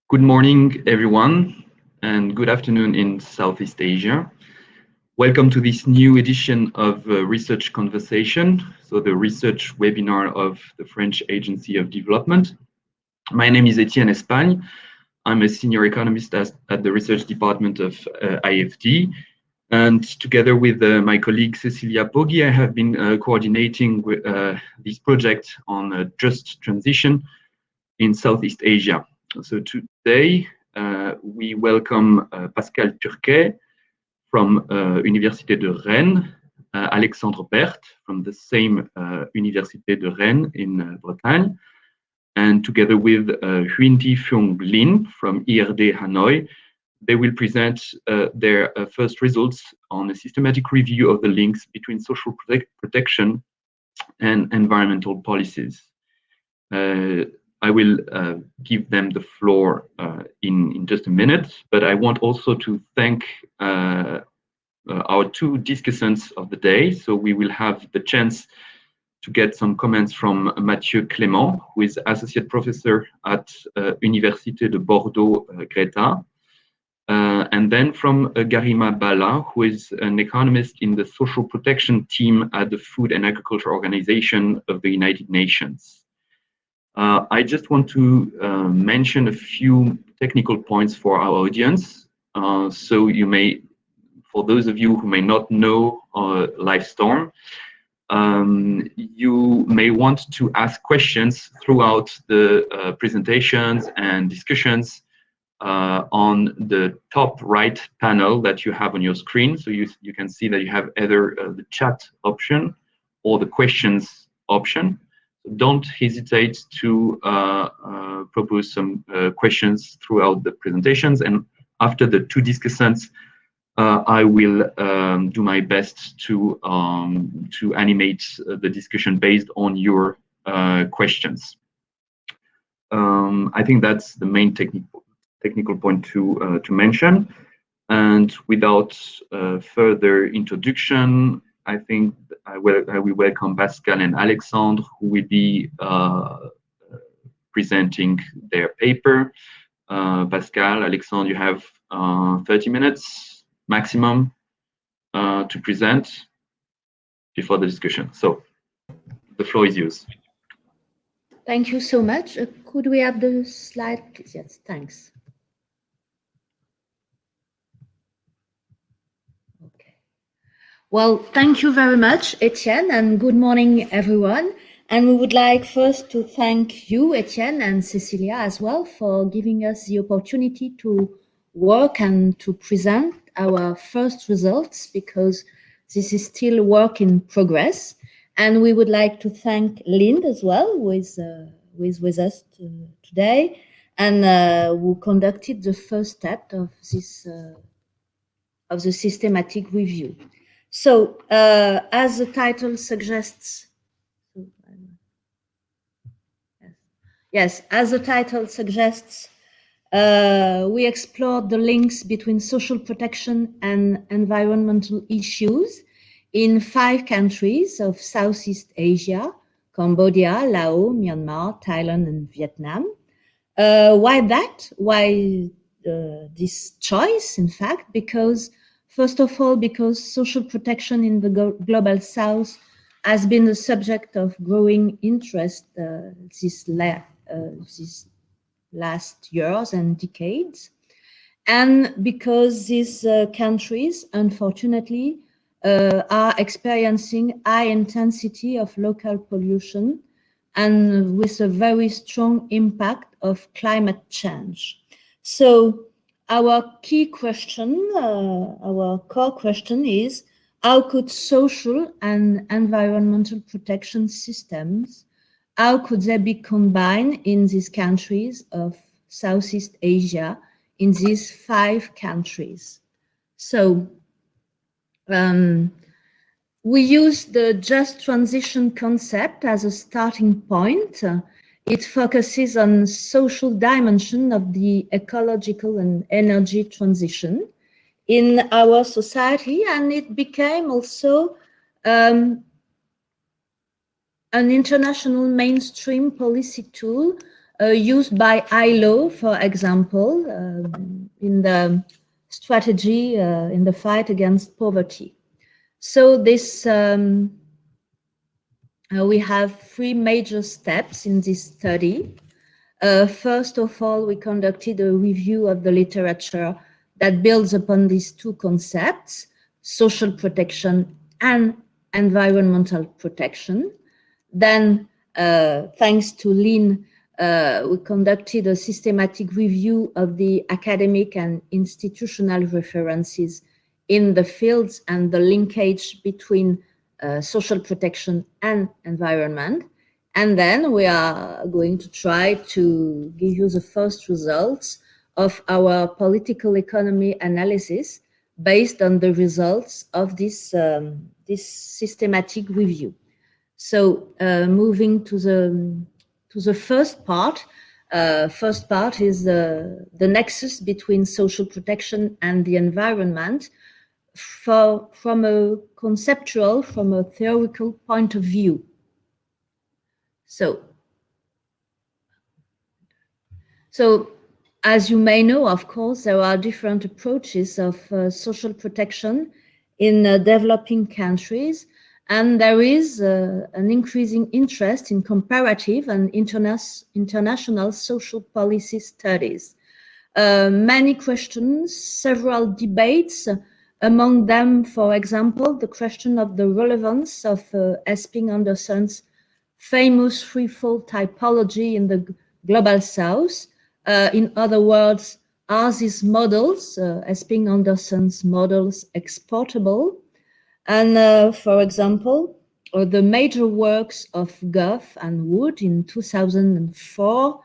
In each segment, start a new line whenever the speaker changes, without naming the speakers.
Good morning, everyone, and good afternoon in Southeast Asia. Welcome to this new edition of Research Conversation, so the research webinar of the French Agency of Development. My name is Etienne Espagne. I'm a senior economist at the research department of IFD. And together with my colleague Cecilia Poggi, I have been coordinating this project on just transition in Southeast Asia. So today we welcome Pascal Turquet from Université de Rennes, Alexandre Berthe from the same Université de Rennes in Bretagne, and together with Huyen Thi Phuong Linh from IRD Hanoi, they will present their first results on a systematic review of the links between social protection and environmental policies. I will give them the floor in just a minute, but I want also to thank our two discussants of the day. So we will have the chance to get some comments from Mathieu Clément, who is associate professor at Université de Bordeaux, Greta, and then from Garima Bala, who is an economist in the social protection team at the Food and Agriculture Organization of the United Nations. I just want to mention a few technical points for our audience. So you may, for those of you who may not know Livestorm, you may want to ask questions throughout the presentations and discussions on the top right panel that you have on your screen. So you can see that you have either the chat option or the questions option. Don't hesitate to propose some questions throughout the presentations, and after the two discussants, I will do my best to animate the discussion based on your questions. I think that's the main technical point to mention. And without further introduction, I think I will welcome Pascal and Alexandre, who will be presenting their paper. Pascal, Alexandre, you have 30 minutes maximum to present before the discussion. So the floor is yours.
Thank you so much. Could we have the slide, please? Yes, thanks. Well, thank you very much, Etienne, and good morning, everyone. And we would like first to thank you, Etienne, and Cecilia as well for giving us the opportunity to work and to present our first results, because this is still work in progress. And we would like to thank Lind as well, who is with us today, and who conducted the first step of this of the systematic review. So, as the title suggests, as the title suggests, we explored the links between social protection and environmental issues in 5 countries of Southeast Asia: Cambodia, Laos, Myanmar, Thailand, and Vietnam. Why that? Why this choice, in fact? Because first of all, because social protection in the Global South has been the subject of growing interest these last years and decades. And because these countries, unfortunately, are experiencing high intensity of local pollution and with a very strong impact of climate change. So, our key question, our core question is, how could social and environmental protection systems, how could they be combined in these countries of Southeast Asia, in these 5 countries? So, we use the just transition concept as a starting point. It focuses on social dimension of the ecological and energy transition in our society, and it became also an international mainstream policy tool used by ILO, for example, in the strategy in the fight against poverty. So this we have three major steps in this study. First of all, we conducted a review of the literature that builds upon these two concepts, social protection and environmental protection. Then, thanks to Lynn, we conducted a systematic review of the academic and institutional references in the fields and the linkage between social protection and environment. And then we are going to try to give you the first results of our political economy analysis based on the results of this, this systematic review. So moving to the first part is the nexus between social protection and the environment from a conceptual, from a theoretical point of view. So as you may know, of course, there are different approaches of social protection in developing countries, and there is an increasing interest in comparative and international social policy studies. Many questions, several debates, among them, for example, the question of the relevance of Esping Anderson's famous threefold typology in the Global South. In other words, are these models, Esping Anderson's models, exportable? And for example, the major works of Goff and Wood in 2004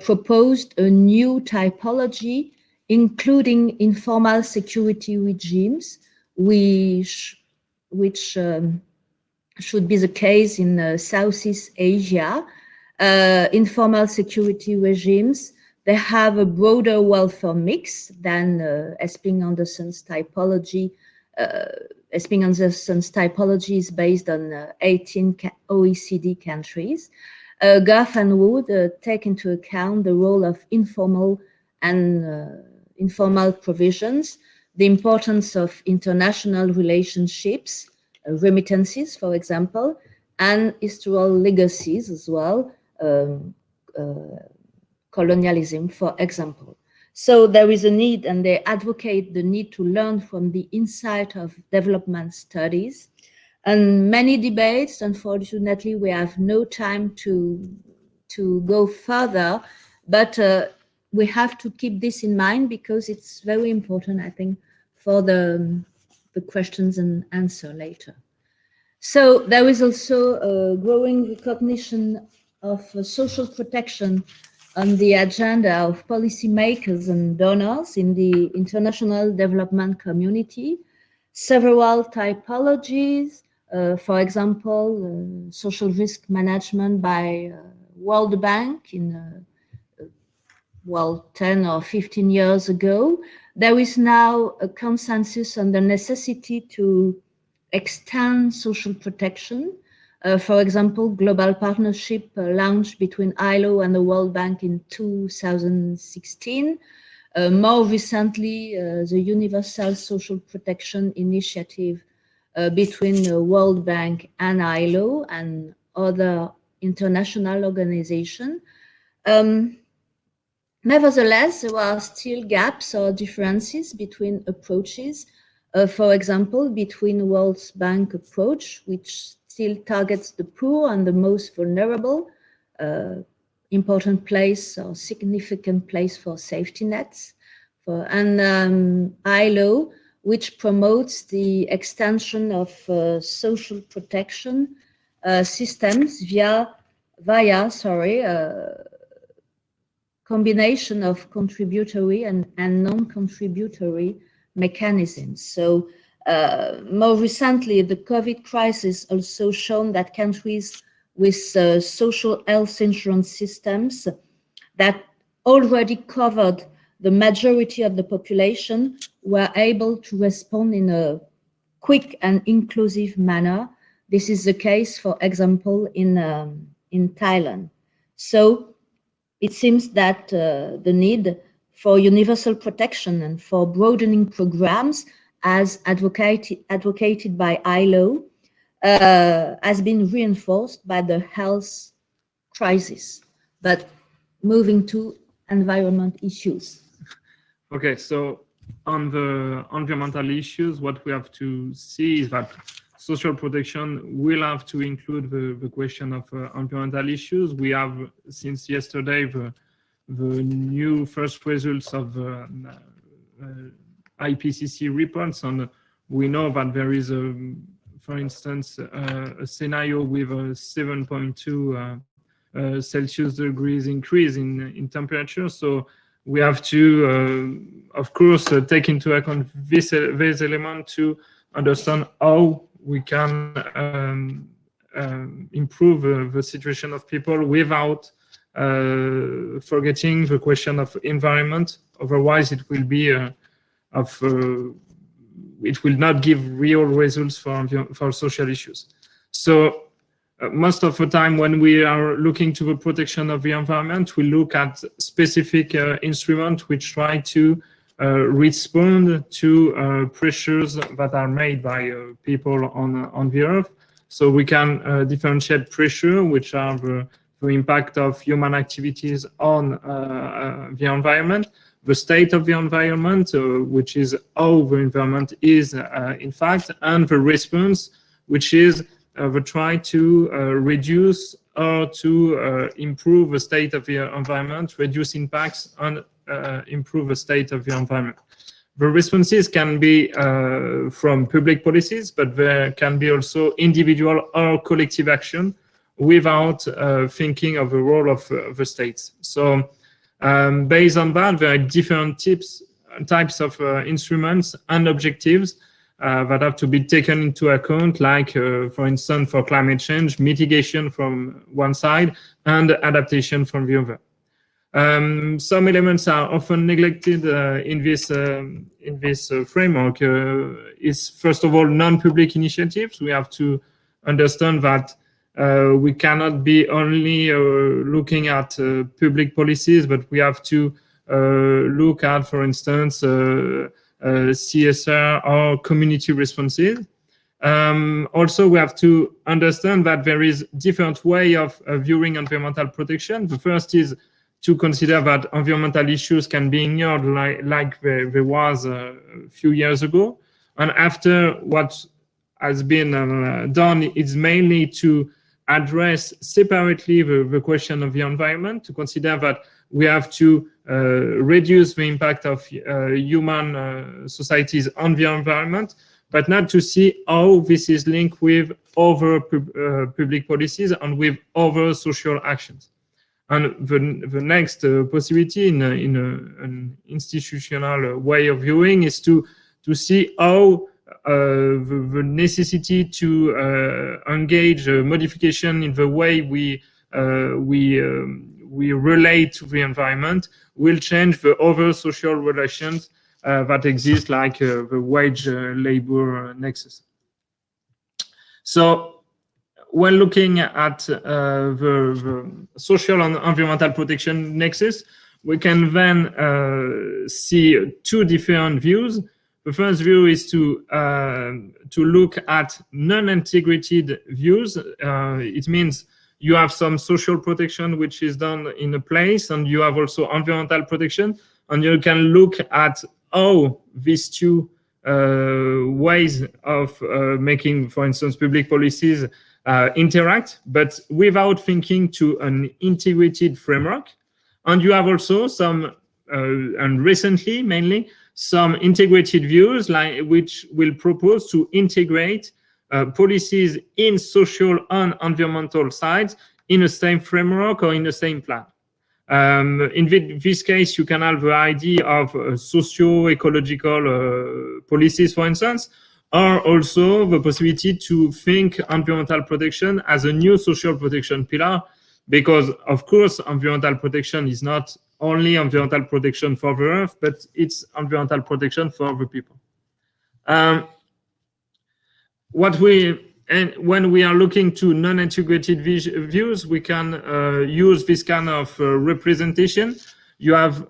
proposed a new typology, including informal security regimes, which should be the case in Southeast Asia. Informal security regimes, they have a broader welfare mix than Esping Anderson's typology. Esping Anderson's typology is based on 18 OECD countries. Goff and Wood take into account the role of informal and informal provisions, the importance of international relationships, remittances, for example, and historical legacies as well, colonialism, for example. So there is a need, and they advocate the need to learn from the insight of development studies. And many debates, unfortunately, we have no time to go further, but we have to keep this in mind because it's very important, I think, for the questions and answer later. So there is also a growing recognition of social protection on the agenda of policymakers and donors in the international development community. Several typologies, for example, social risk management by World Bank in 10 or 15 years ago. There is now a consensus on the necessity to extend social protection. For example, global partnership launched between ILO and the World Bank in 2016. More recently, the Universal Social Protection Initiative between the World Bank and ILO and other international organizations. Nevertheless, there are still gaps or differences between approaches. For example, between World Bank approach, which still targets the poor and the most vulnerable, important place or significant place for safety nets, and ILO, which promotes the extension of social protection systems via combination of contributory and non-contributory mechanisms. So more recently, the COVID crisis also shown that countries with social health insurance systems that already covered the majority of the population were able to respond in a quick and inclusive manner. This is the case, for example, in Thailand. So it seems that the need for universal protection and for broadening programs, as advocated by ILO, has been reinforced by the health crisis. But moving to environment issues.
Okay, so on the environmental issues, what we have to see is that social protection will have to include the question of environmental issues. We have, since yesterday, the new first results of IPCC reports, and we know that there is, for instance, a scenario with a 7.2 Celsius degrees increase in temperature. So we have to, of course, take into account this element to understand how we can improve the situation of people without forgetting the question of environment. Otherwise, it will be it will not give real results for social issues. So most of the time when we are looking to the protection of the environment, we look at specific instruments which try to respond to pressures that are made by people on the earth. So we can differentiate pressure, which are the impact of human activities on the environment, the state of the environment, which is how the environment is in fact, and the response, which is the try to reduce or to improve the state of the environment, reduce impacts, and improve the state of the environment. The responses can be from public policies, but there can be also individual or collective action without thinking of the role of the states. So based on that, there are different types of instruments and objectives that have to be taken into account, like, for instance, for climate change, mitigation from one side and adaptation from the other. Some elements are often neglected in this framework. Is first of all non-public initiatives. We have to understand that we cannot be only looking at public policies, but we have to look at, for instance, CSR or community responses. Also, we have to understand that there is different way of viewing environmental protection. The first is to consider that environmental issues can be ignored like there was a few years ago. And after, what has been done is mainly to address separately the question of the environment, to consider that we have to reduce the impact of human societies on the environment, but not to see how this is linked with other public policies and with other social actions. And the next possibility in an institutional way of viewing is to see how the necessity to engage modification in the way we relate to the environment will change the other social relations that exist, like the wage-labor nexus. So, when looking at the social and environmental protection nexus, we can then see two different views. The first view is to look at non-integrated views. It means you have some social protection which is done in a place, and you have also environmental protection, and you can look at how these two ways of making, for instance, public policies interact, but without thinking to an integrated framework. And you have also some, and recently mainly, some integrated views which will propose to integrate policies in social and environmental sides in the same framework or in the same plan. In this case, you can have the idea of socio-ecological policies, for instance, or also the possibility to think environmental protection as a new social protection pillar, because, of course, environmental protection is not only environmental protection for the earth, but it's environmental protection for the people. What we and when we are looking to non-integrated views, we can use this kind of representation. You have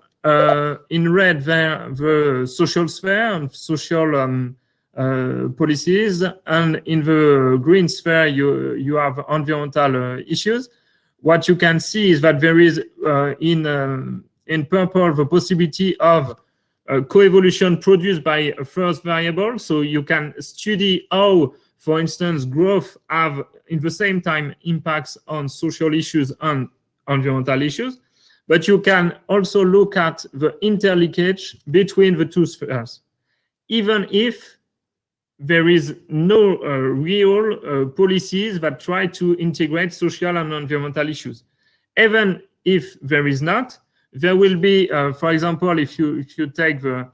in red there the social sphere and social policies, and in the green sphere you have environmental issues. What you can see is that there is in purple the possibility of coevolution produced by a first variable. So you can study how, for instance, growth have in the same time impacts on social issues and environmental issues. But you can also look at the interlinkage between the two spheres, even if there is no real policies that try to integrate social and environmental issues. Even if there is not, there will be, for example, if you take the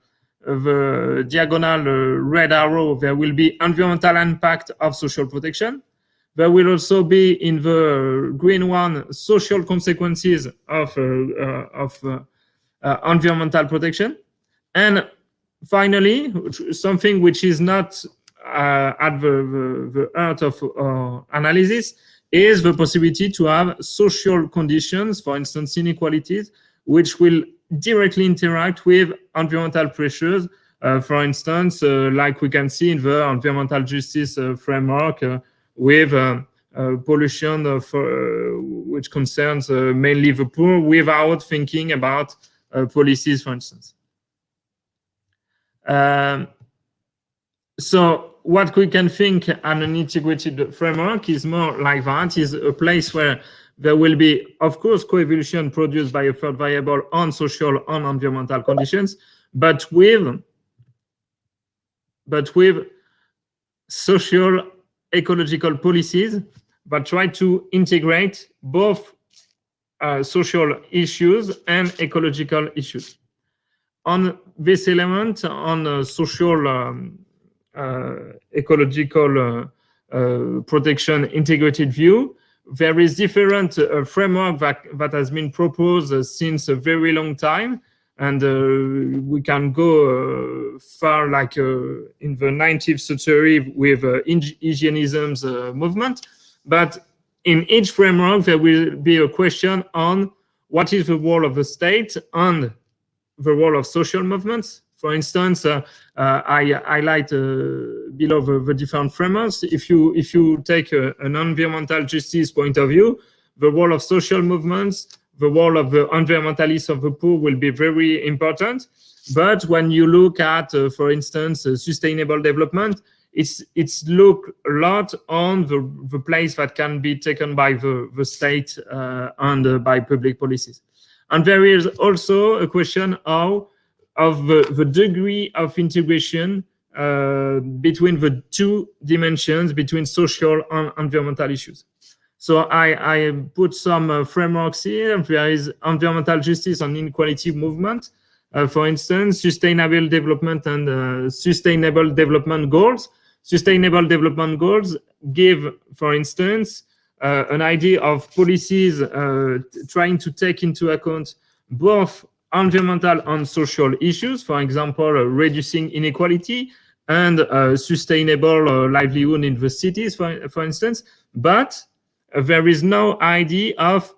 diagonal red arrow, there will be environmental impact of social protection. There will also be in the green one social consequences of environmental protection. And finally, something which is not at the heart of analysis is the possibility to have social conditions, for instance, inequalities, which will directly interact with environmental pressures. For instance, like we can see in the environmental justice framework, with pollution which concerns mainly the poor, without thinking about policies, for instance. So what we can think an integrated framework is more like that, is a place where there will be, of course, coevolution produced by a third variable on social and environmental conditions, but with social ecological policies that try to integrate both social issues and ecological issues. On this element, on social ecological protection integrated view, there is different framework that has been proposed since a very long time, and we can go far, like in the 19th century with hygienism's movement. But in each framework, there will be a question on what is the role of the state and the role of social movements. For instance, I highlight below the different frameworks. If you take an environmental justice point of view, the role of social movements, the role of the environmentalists of the poor will be very important. But when you look at, for instance, sustainable development, it's look a lot on the place that can be taken by the state and by public policies. And there is also a question of the degree of integration between the two dimensions, between social and environmental issues. So I put some frameworks here. There is environmental justice and inequality movement. For instance, sustainable development and sustainable development goals. Sustainable development goals give, for instance, an idea of policies trying to take into account both environmental and social issues, for example, reducing inequality and sustainable livelihood in the cities, for instance. But there is no idea of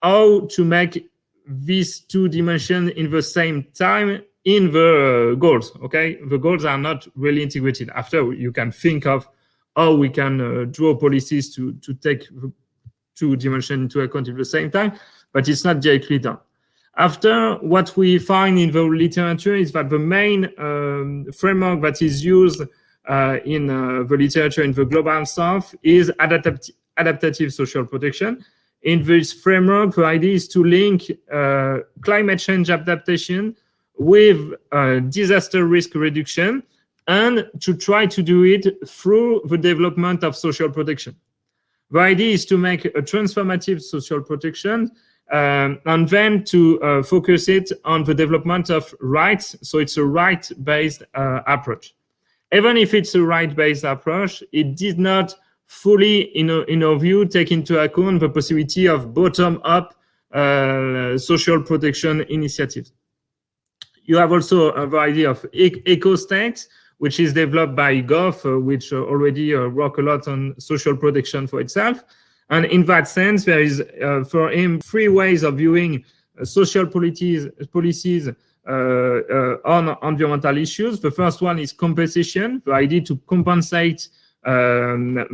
how to make these two dimensions in the same time in the goals. Okay, the goals are not really integrated. After, you can think of how we can draw policies to take the two dimensions into account at the same time, but it's not directly done. After, what we find in the literature is that the main framework that is used in the literature in the global south is adaptative social protection. In this framework, the idea is to link climate change adaptation with disaster risk reduction, and to try to do it through the development of social protection. The idea is to make a transformative social protection and then to focus it on the development of rights. So it's a right-based approach. Even if it's a right-based approach, it did not fully, in our view, take into account the possibility of bottom-up social protection initiatives. You have also the idea of eco-states, which is developed by Gov, which already work a lot on social protection for itself. And in that sense, there is, for him, 3 ways of viewing social policies on environmental issues. The first one is compensation, the idea to compensate the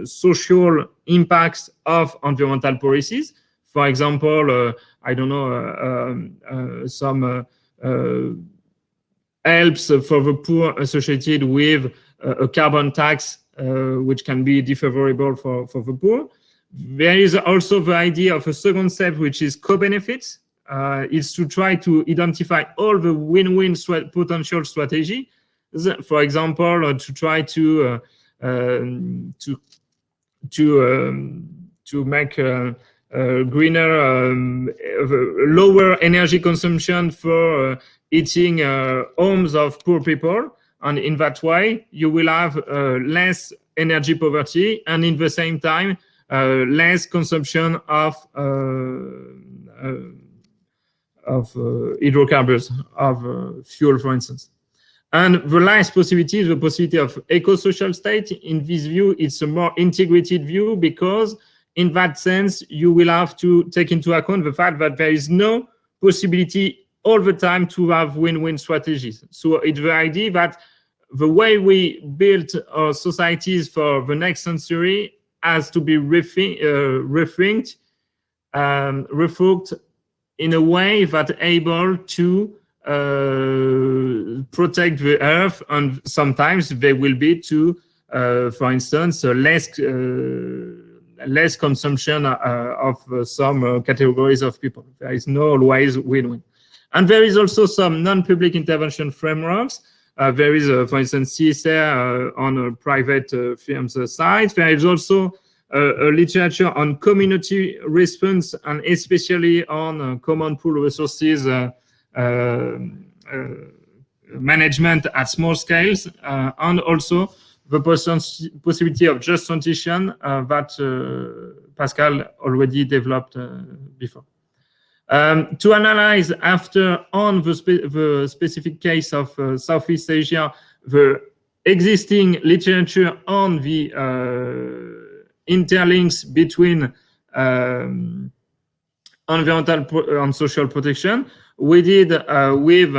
social impacts of environmental policies. For example, I don't know, some helps for the poor associated with a carbon tax, which can be defavorable for the poor. There is also the idea of a second step, which is co-benefits. Is to try to identify all the win-win potential strategy. For example, to try to make greener, lower energy consumption for heating homes of poor people, and in that way you will have less energy poverty, and in the same time less consumption of hydrocarbons, of fuel, for instance. And the last possibility is the possibility of eco-social state. In this view, it's a more integrated view, because in that sense, you will have to take into account the fact that there is no possibility all the time to have win-win strategies. So it's the idea that the way we build our societies for the next century has to be rethought in a way that able to protect the earth, and sometimes there will be to, for instance, less consumption of some categories of people. There is no always win-win. And there is also some non-public intervention frameworks. There is, for instance, CSR on private firms' side. There is also a literature on community response, and especially on common pool resources management at small scales, and also the possibility of just transition that Pascal already developed before. To analyze after on the specific case of Southeast Asia, the existing literature on the interlinks between environmental and social protection, we did with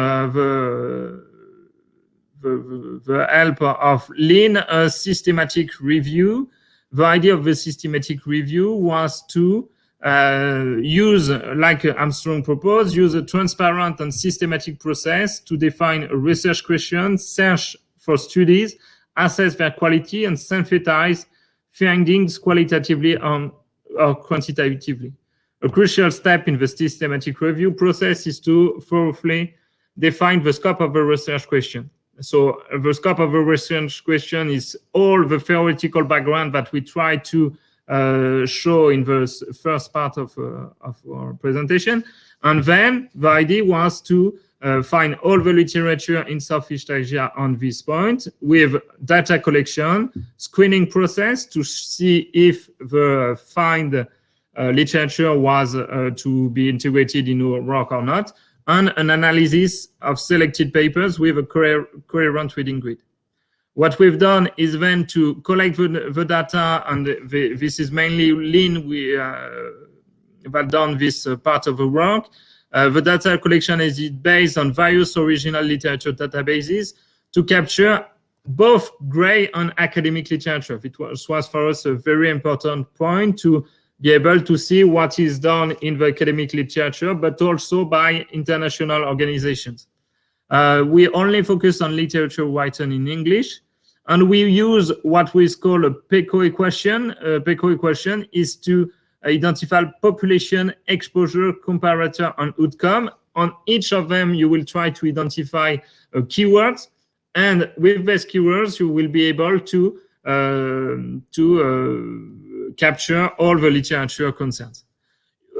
the help of Lean, a systematic review. The idea of the systematic review was to use, like Armstrong proposed, use a transparent and systematic process to define a research question, search for studies, assess their quality, and synthesize findings qualitatively or quantitatively. A crucial step in the systematic review process is to thoroughly define the scope of the research question. So the scope of the research question is all the theoretical background that we try to show in the first part of our presentation. And then the idea was to find all the literature in Southeast Asia on this point, with data collection, screening process to see if the find literature was to be integrated in our work or not, and an analysis of selected papers with a coherent reading grid. What we've done is then to collect the data, and this is mainly Lean that done this part of the work. The data collection is based on various original literature databases to capture both gray and academic literature. It was for us a very important point to be able to see what is done in the academic literature, but also by international organizations. We only focus on literature written in English, and we use what we call a PECO equation. PECO equation is to identify population, exposure, comparator, and outcome. On each of them, you will try to identify keywords, and with these keywords, you will be able to capture all the literature concerns.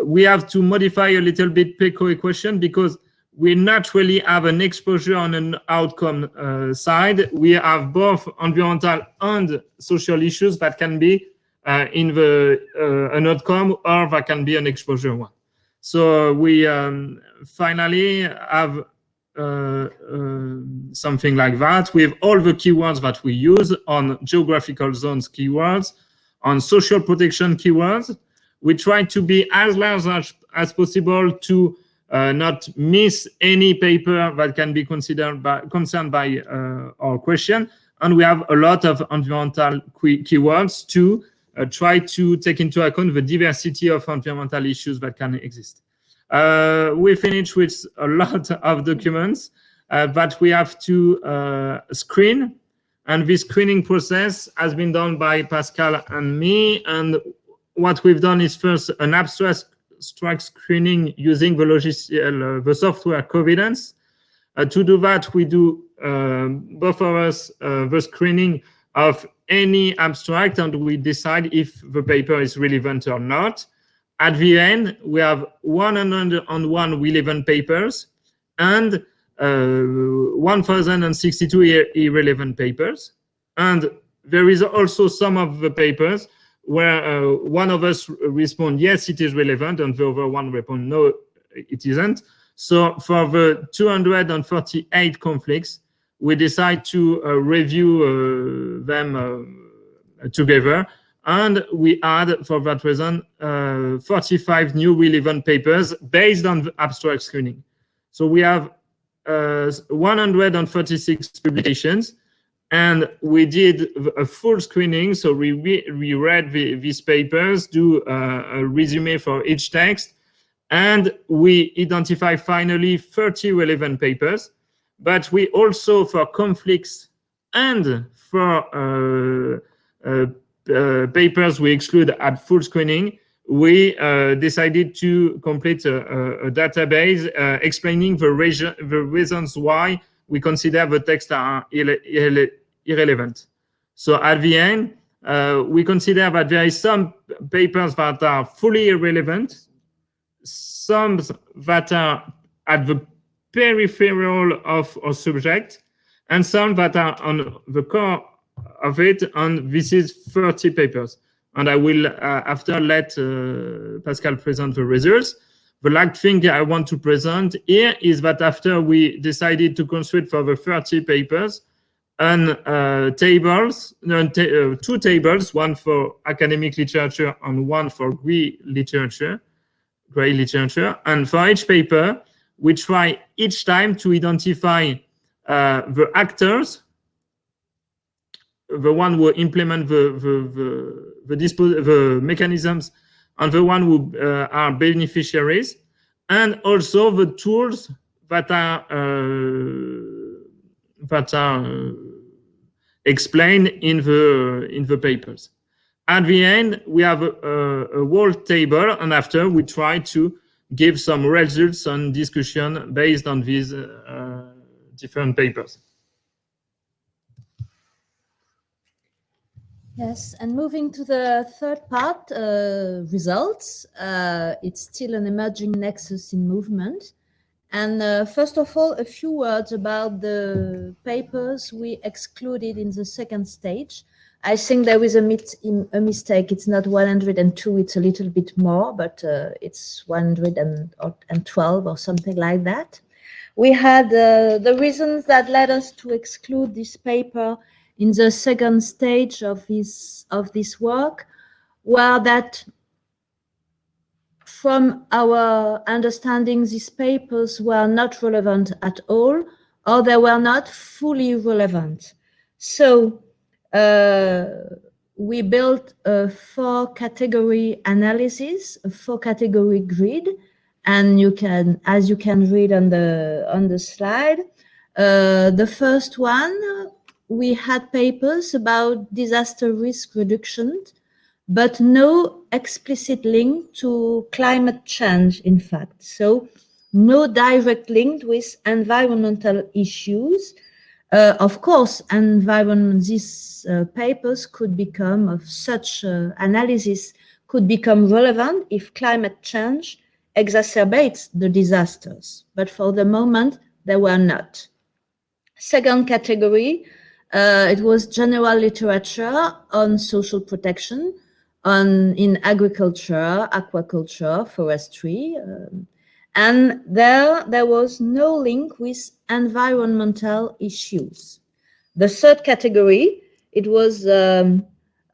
We have to modify a little bit PECO equation because we not really have an exposure on an outcome side. We have both environmental and social issues that can be in an outcome, or that can be an exposure one. So we finally have something like that with all the keywords that we use on geographical zones keywords, on social protection keywords. We try to be as large as possible to not miss any paper that can be concerned by our question. And we have a lot of environmental keywords to try to take into account the diversity of environmental issues that can exist. We finish with a lot of documents that we have to screen. And this screening process has been done by Pascal and me. And what we've done is first an abstract screening using the logiciel, the software Covidence. To do that, we do both of us the screening of any abstract, and we decide if the paper is relevant or not. At the end, we have 101 relevant papers and 1,062 irrelevant papers. And there is also some of the papers where one of us respond, yes, it is relevant, and the other one respond, no, it isn't. So for the 248 conflicts, we decide to review them together. And we add, for that reason, 45 new relevant papers based on the abstract screening. So we have 136 publications, and we did a full screening. So we read these papers, do a resume for each text, and we identify finally 30 relevant papers. But we also, for conflicts and for papers we exclude at full screening, we decided to complete a database explaining the reasons why we consider the text are irrelevant. So at the end, we consider that there is some papers that are fully irrelevant, some that are at the peripheral of our subject, and some that are on the core of it, and this is 30 papers. And I will after let Pascal present the results. The last thing I want to present here is that after we decided to construct for the 30 papers and two tables, one for academic literature and one for grille literature. And for each paper, we try each time to identify the actors, the one who implement the mechanisms, and the one who are beneficiaries, and also the tools that are explained in the papers. At the end, we have a whole table, and after we try to give some results and discussion based on these different papers.
Yes, and moving to the third part, results. It's still an emerging nexus in movement. And first of all, a few words about the papers we excluded in the second stage. I think there is a mistake. It's not 102, it's a little bit more, but it's 112 or something like that. We had the reasons that led us to exclude this paper in the second stage of this work were that, from our understanding, these papers were not relevant at all, or they were not fully relevant. So we built a 4-category analysis, a 4-category grid, and you can, as you can read on the slide, the first one, we had papers about disaster risk reduction, but no explicit link to climate change, in fact. So no direct link with environmental issues. Of course, these papers could become, of such analysis, could become relevant if climate change exacerbates the disasters. But for the moment, they were not. Second category, it was general literature on social protection, in agriculture, aquaculture, forestry, And there was no link with environmental issues. The third category, it was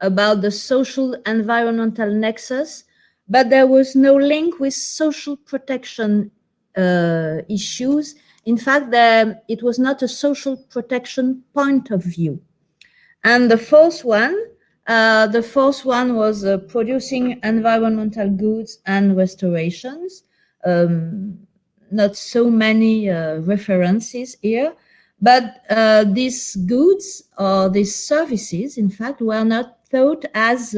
about the social environmental nexus, but there was no link with social protection issues. In fact, it was not a social protection point of view. And the fourth one was producing environmental goods and restorations. Not so many references here, but these goods or these services, in fact, were not thought as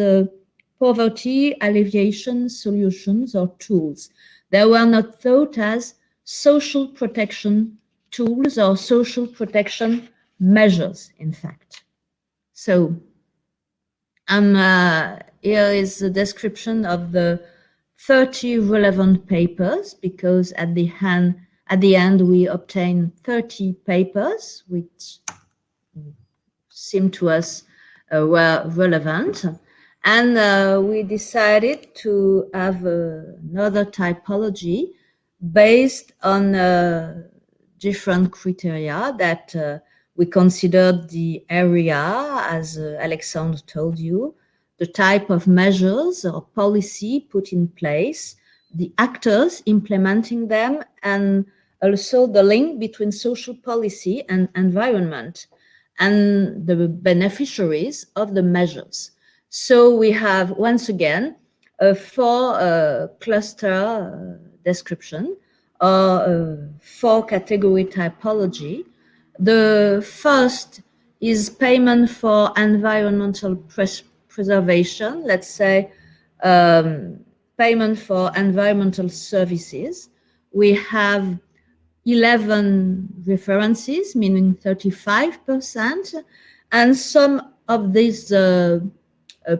poverty alleviation solutions or tools. They were not thought as social protection tools or social protection measures, in fact. So here is a description of the 30 relevant papers, because at the end we obtained 30 papers which seemed to us were relevant, and we decided to have another typology based on different criteria that we considered the area, as Alexandre told you, the type of measures or policy put in place, the actors implementing them, and also the link between social policy and environment, and the beneficiaries of the measures. So we have, once again, a four cluster description, or four category typology. The first is payment for environmental preservation, let's say payment for environmental services. We have 11 references, meaning 35%, and some of these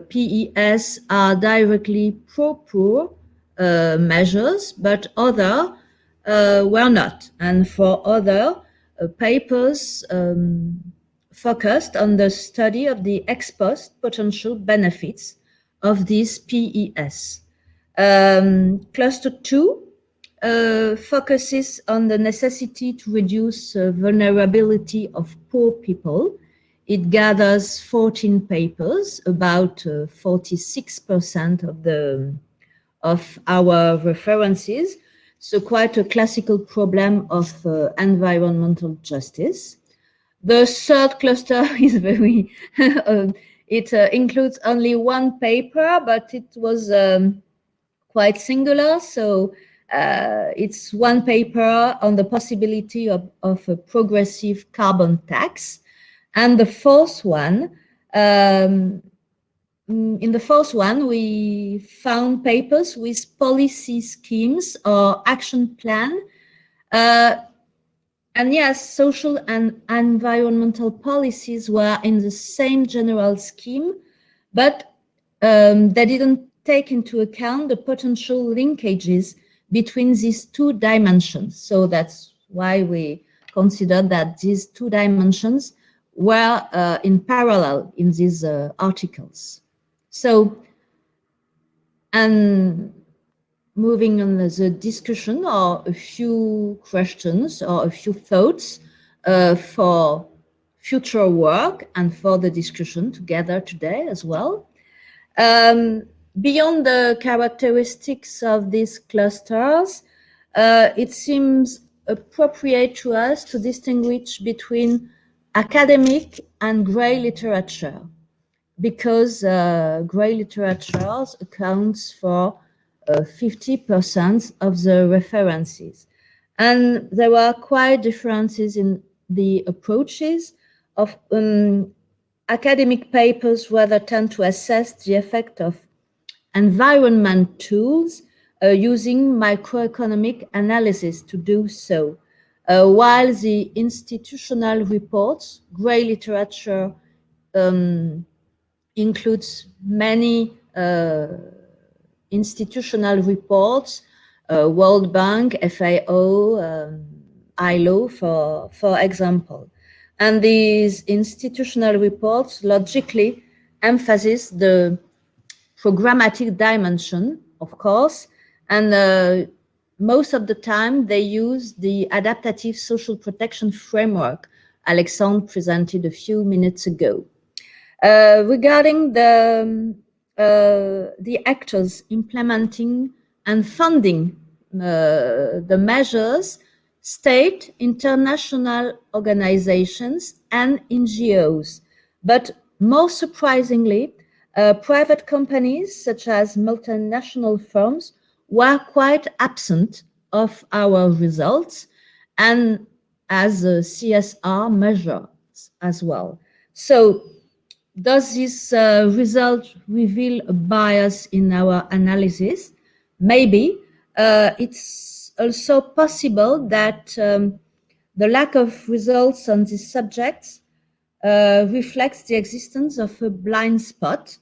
PES are directly pro-poor measures, but other were not. And for other papers focused on the study of the ex post potential benefits of these PES. Cluster 2 focuses on the necessity to reduce vulnerability of poor people. It gathers 14 papers, about 46% of our references. So quite a classical problem of environmental justice. The third cluster is very, it includes only one paper, but it was quite singular. So it's one paper on the possibility of a progressive carbon tax. And the fourth one, in the fourth one, we found papers with policy schemes or action plan. And yes, social and environmental policies were in the same general scheme, but they didn't take into account the potential linkages between these two dimensions. So that's why we consider that these two dimensions were in parallel in these articles. So, and moving on the discussion, or a few questions or a few thoughts for future work and for the discussion together today as well. Beyond the characteristics of these clusters, it seems appropriate to us to distinguish between academic and grey literature, because grey literature accounts for 50% of the references. And there were quite differences in the approaches of academic papers, rather tend to assess the effect of environment tools using microeconomic analysis to do so, while the institutional reports, grey literature, includes many institutional reports, World Bank, FAO, ILO, for example. And these institutional reports logically emphasize the programmatic dimension, of course, and most of the time they use the adaptive social protection framework Alexandre presented a few minutes ago. Regarding the actors implementing and funding the measures, state, international organizations, and NGOs. But more surprisingly, private companies such as multinational firms were quite absent of our results and as a CSR measures as well. So does this result reveal a bias in our analysis? Maybe. It's also possible that the lack of results on these subjects reflects the existence of a blind spot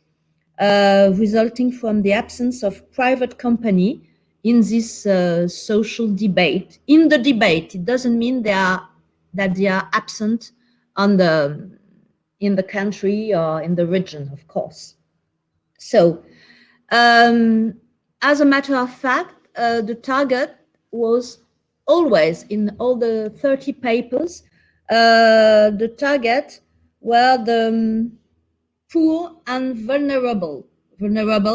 resulting from the absence of private company in this social debate. In the debate, it doesn't mean that they are absent in the country or in the region, of course. So, as a matter of fact, the target was always in all the 30 papers, the target were the poor and vulnerable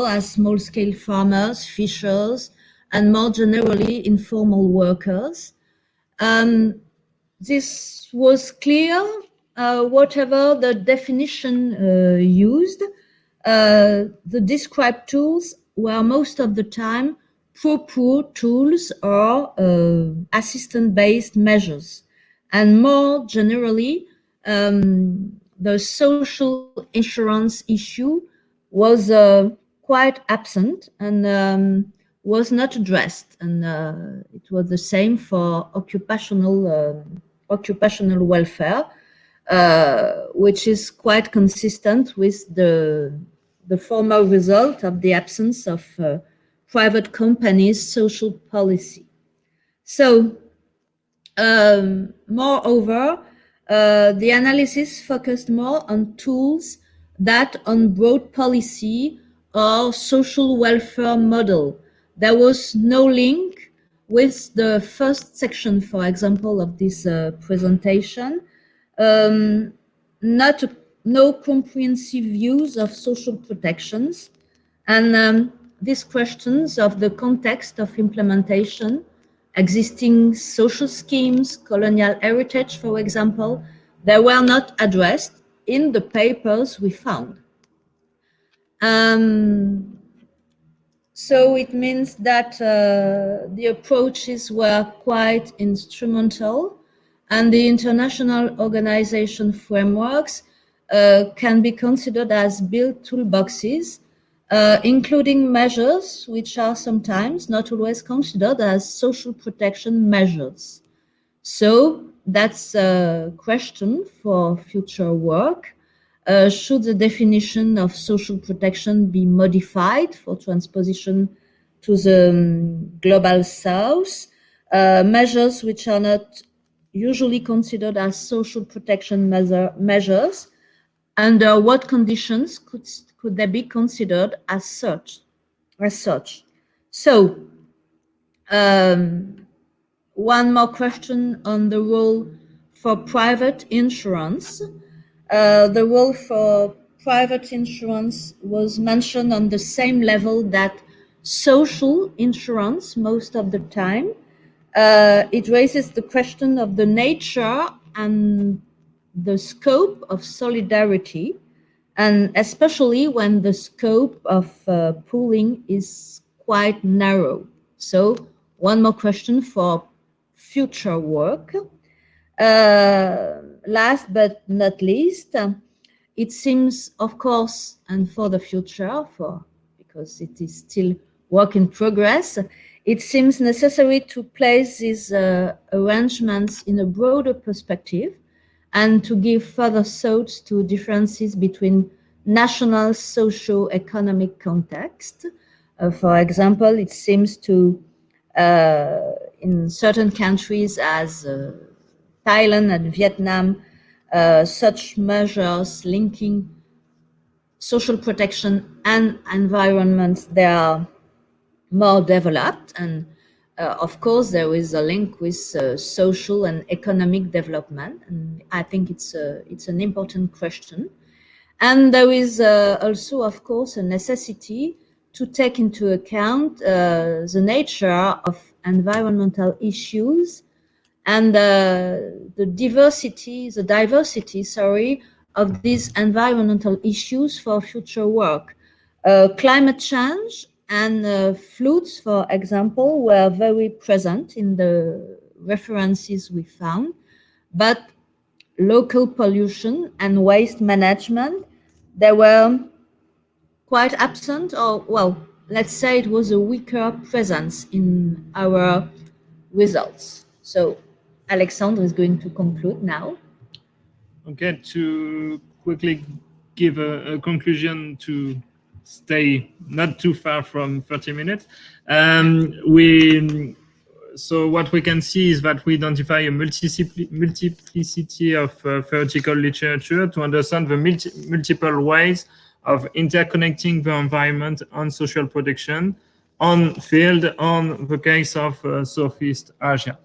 as small-scale farmers, fishers, and more generally informal workers. This was clear, whatever the definition used. The described tools were most of the time pro-poor tools or assistant-based measures. And more generally, the social insurance issue was quite absent and was not addressed. And it was the same for occupational welfare, which is quite consistent with the former result of the absence of private companies' social policy. So, moreover, the analysis focused more on tools than on broad policy or social welfare model. There was no link with the first section, for example, of this presentation. No comprehensive views of social protections, and these questions of the context of implementation, existing social schemes, colonial heritage, for example, they were not addressed in the papers we found. So it means that the approaches were quite instrumental, and the international organization frameworks can be considered as built toolboxes, including measures which are sometimes not always considered as social protection measures. So that's a question for future work. Should the definition of social protection be modified for transposition to the global south? Measures which are not usually considered as social protection measures, under what conditions could they be considered as such? So, one more question on the role for private insurance. The role for private insurance was mentioned on the same level that social insurance most of the time. It raises the question of the nature and the scope of solidarity, and especially when the scope of pooling is quite narrow. So one more question for future work. Last but not least, it seems, of course, and for the future, because it is still work in progress, it seems necessary to place these arrangements in a broader perspective and to give further thoughts to differences between national socio-economic context. For example, it seems to, in certain countries as Thailand and Vietnam, such measures linking social protection and environment, they are more developed, and Of course, there is a link with social and economic development, and I think it's an important question. And there is also, of course, a necessity to take into account the nature of environmental issues and the diversity, of these environmental issues for future work. Climate change and floods, for example, were very present in the references we found, but local pollution and waste management, they were quite absent, or, well, let's say it was a weaker presence in our results. So Alexandre is going to conclude now.
Okay, to quickly give a conclusion to stay not too far from 30 minutes. So what we can see is that we identify a multiplicity of theoretical literature to understand the multiple ways of interconnecting the environment and social protection on the case of Southeast Asia.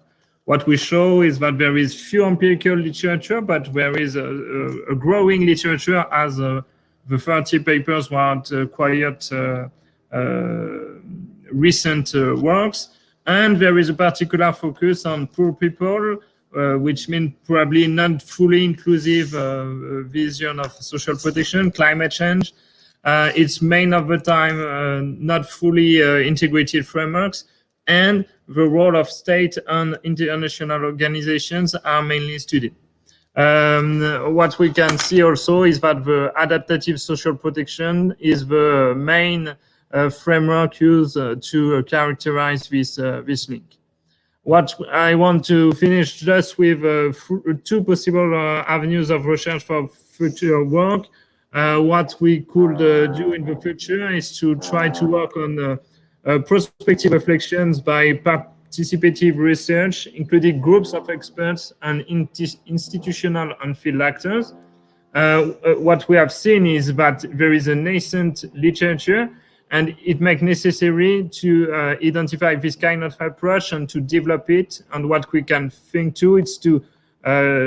What we show is that there is few empirical literature, but there is a growing literature as the 30 papers were quite recent works. And there is a particular focus on poor people, which means probably not fully inclusive vision of social protection, climate change. It's main of the time not fully integrated frameworks, and the role of state and international organizations are mainly studied. What we can see also is that the adaptive social protection is the main framework used to characterize this link. What I want to finish just with two possible avenues of research for future work. What we could do in the future is to try to work on prospective reflections by participative research, including groups of experts and institutional and field actors. What we have seen is that there is a nascent literature, and it makes necessary to identify this kind of approach and to develop it. And what we can think to is to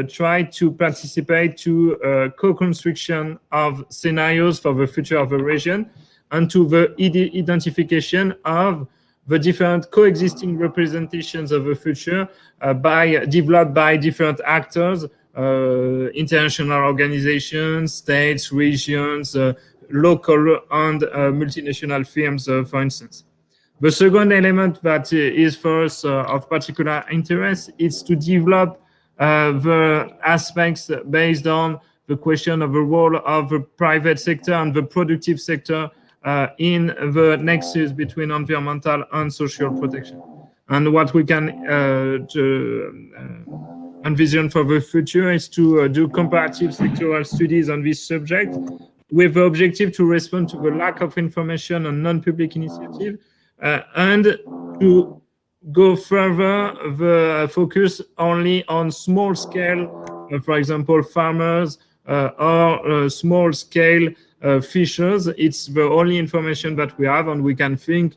try to participate to co-construction of scenarios for the future of the region, and to the identification of the different coexisting representations of the future developed by different actors, international organizations, states, regions, local and multinational firms, for instance. The second element that is for us of particular interest is to develop the aspects based on the question of the role of the private sector and the productive sector in the nexus between environmental and social protection. And what we can envision for the future is to do comparative sectoral studies on this subject, with the objective to respond to the lack of information on non-public initiative, and to go further, the focus only on small scale, for example, farmers or small scale fishers. It's the only information that we have, and we can think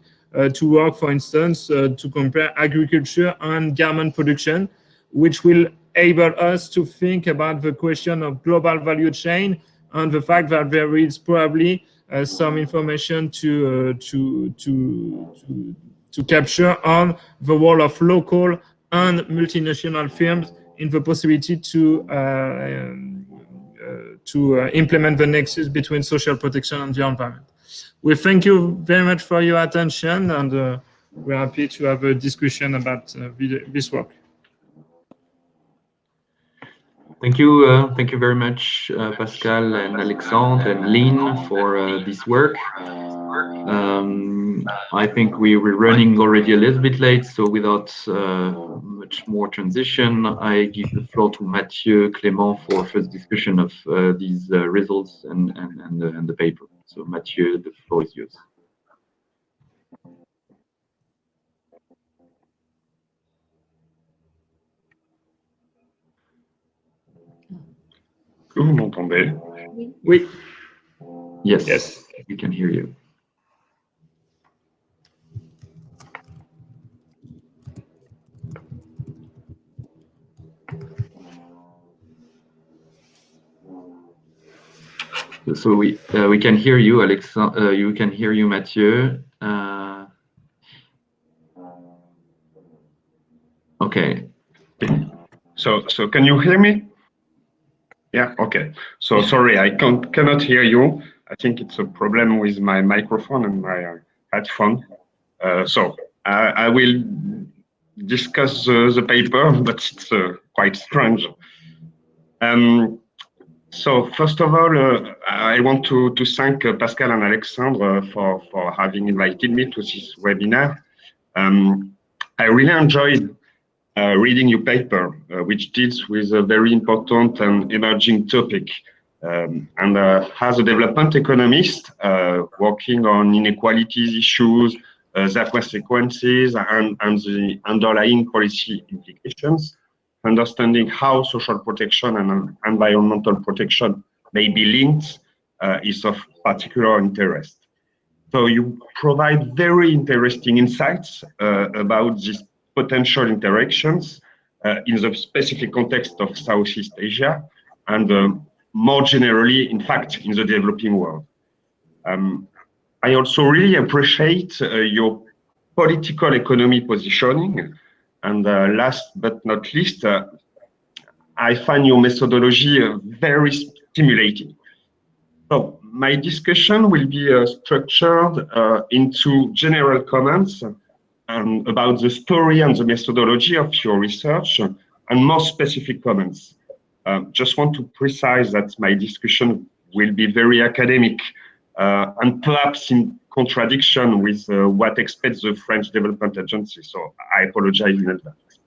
to work, for instance, to compare agriculture and garment production, which will enable us to think about the question of global value chain and the fact that there is probably some information to capture on the role of local and multinational firms in the possibility to implement the nexus between social protection and the environment. We thank you very much for your attention, and we're happy to have a discussion about this work.
Thank you very much, Pascal and Alexandre and Lynn, for this work. I think we were running already a little bit late, so without much more transition, I give the floor to Mathieu Clément for first discussion of these results and the paper. So Mathieu, the floor is yours.
Vous m'entendez?
Oui.
Yes, we can hear you. So we can hear you, Alexandre. You can hear you, Mathieu. Okay.
So can you hear me? Yeah. Okay. So sorry, I cannot hear you. I think it's a problem with my microphone and my headphone. So I will discuss the paper, but it's quite strange. So first of all, I want to thank Pascal and Alexandre for having invited me to this webinar. I really enjoyed reading your paper, which deals with a very important and emerging topic. And as a development economist working on inequalities issues, their consequences, and the underlying policy implications, understanding how social protection and environmental protection may be linked is of particular interest. So you provide very interesting insights about these potential interactions in the specific context of Southeast Asia and more generally, in fact, in the developing world. I also really appreciate your political economy positioning. And last but not least, I find your methodology very stimulating. So my discussion will be structured into general comments about the story and the methodology of your research and more specific comments. Just want to precise that my discussion will be very academic and perhaps in contradiction with what expects the French Development Agency. So I apologize in advance.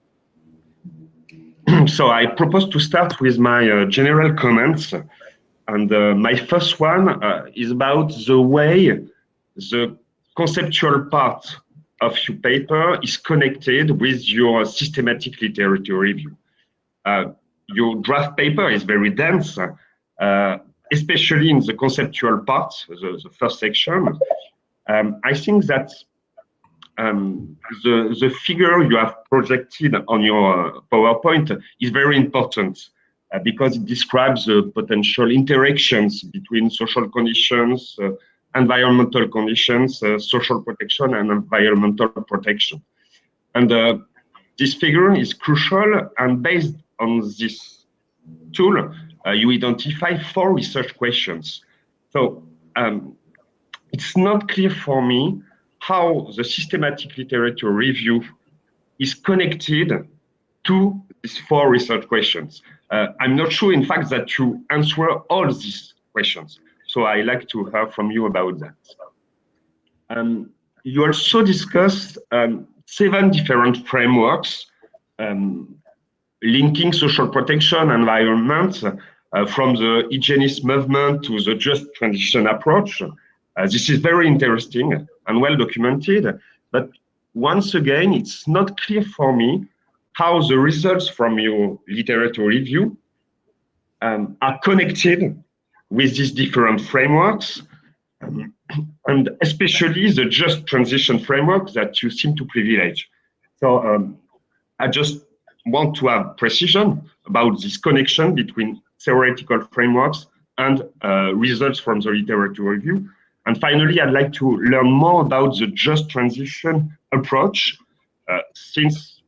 So I propose to start with my general comments. And my first one is about the way the conceptual part of your paper is connected with your systematic literature review. Your draft paper is very dense, especially in the conceptual part, the first section. I think that the figure you have projected on your PowerPoint is very important because it describes the potential interactions between social conditions, environmental conditions, social protection, and environmental protection. And this figure is crucial, and based on this tool, you identify 4 research questions. So it's not clear for me how the systematic literature review is connected to these 4 research questions. I'm not sure, in fact, that you answer all these questions. So I like to hear from you about that. You also discussed 7 different frameworks linking social protection, environment, from the hygienist movement to the just transition approach. This is very interesting and well documented, but once again, it's not clear for me how the results from your literature review are connected with these different frameworks, and especially the just transition framework that you seem to privilege. So I just want to have precision about this connection between theoretical frameworks and results from the literature review. And finally, I'd like to learn more about the just transition approach, since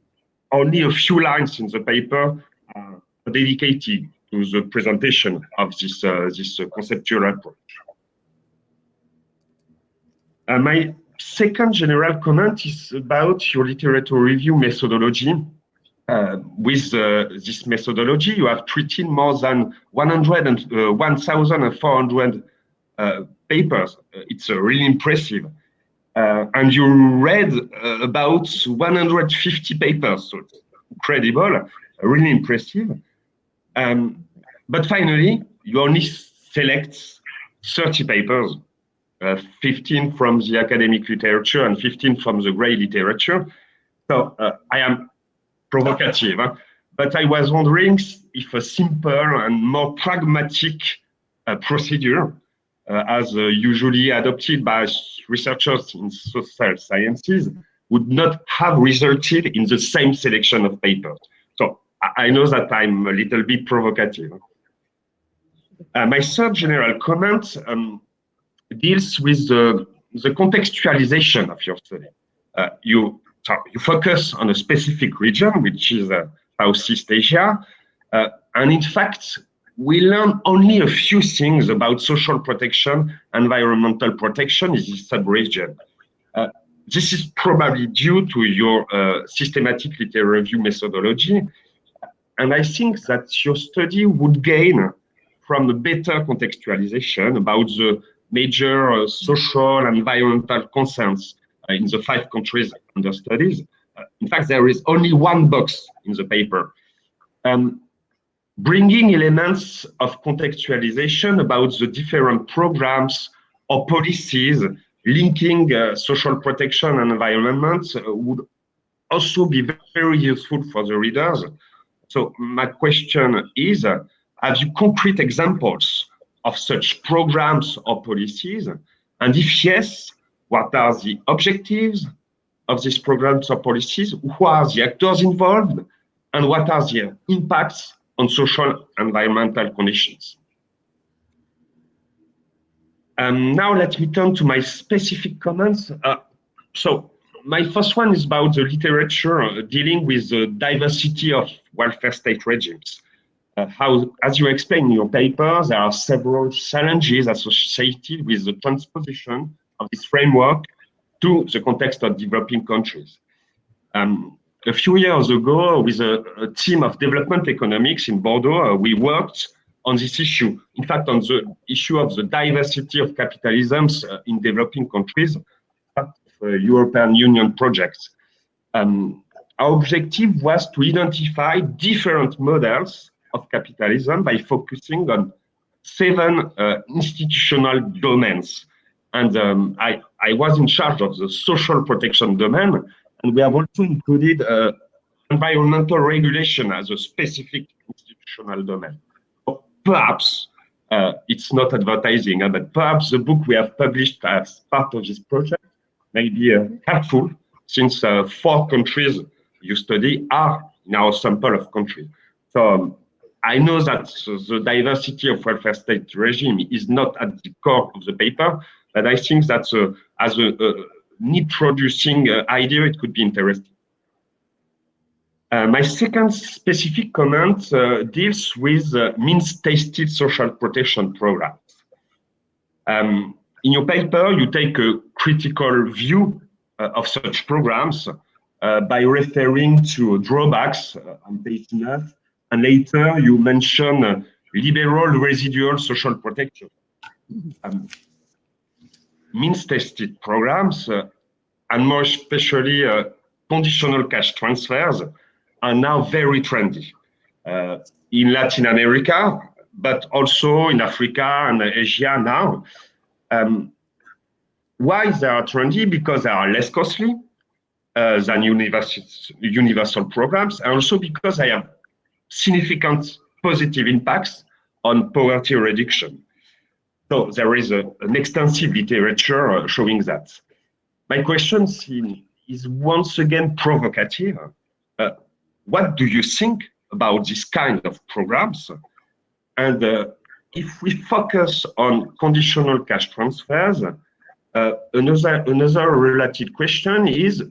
only a few lines in the paper are dedicated to the presentation of this conceptual approach. My second general comment is about your literature review methodology. With this methodology, you have treated more than 1,400 papers. It's really impressive. And you read about 150 papers, so it's incredible, really impressive. But finally, you only select 30 papers, 15 from the academic literature and 15 from the grey literature. So I am provocative, but I was wondering if a simple and more pragmatic procedure, as usually adopted by researchers in social sciences, would not have resulted in the same selection of papers. So I know that I'm a little bit provocative. My third general comment deals with the contextualization of your study. You focus on a specific region, which is Southeast Asia, and in fact, we learn only a few things about social protection, environmental protection in this sub-region. This is probably due to your systematic literary review methodology, and I think that your study would gain from a better contextualization about the major social and environmental concerns in the 5 countries under studies. In fact, there is only one box in the paper. Bringing elements of contextualization about the different programs or policies linking social protection and environment would also be very useful for the readers. So my question is, have you concrete examples of such programs or policies? And if yes, what are the objectives of these programs or policies? Who are the actors involved? And what are the impacts on social and environmental conditions? Now let me turn to my specific comments. So my first one is about the literature dealing with the diversity of welfare state regimes. How, as you explain in your paper, there are several challenges associated with the transposition of this framework to the context of developing countries. A few years ago, with a team of development economics in Bordeaux, we worked on this issue. In fact, on the issue of the diversity of capitalisms in developing countries, part of European Union projects. Our objective was to identify different models of capitalism by focusing on 7 institutional domains. And I was in charge of the social protection domain, and we have also included environmental regulation as a specific institutional domain. Perhaps it's not advertising, but perhaps the book we have published as part of this project may be helpful, since 4 countries you study are in our sample of countries. So I know that the diversity of welfare state regime is not at the core of the paper, but I think that as a need-producing idea, it could be interesting. My second specific comment deals with means-tested social protection programs. In your paper, you take a critical view of such programs by referring to drawbacks on page 9, and later you mention liberal residual social protection. Means-tested programs, and more especially conditional cash transfers, are now very trendy in Latin America, but also in Africa and Asia now. Why they are trendy? Because they are less costly than universal programs, and also because they have significant positive impacts on poverty reduction. So there is an extensive literature showing that. My question is once again provocative. What do you think about this kind of programs? And if we focus on conditional cash transfers, another related question is,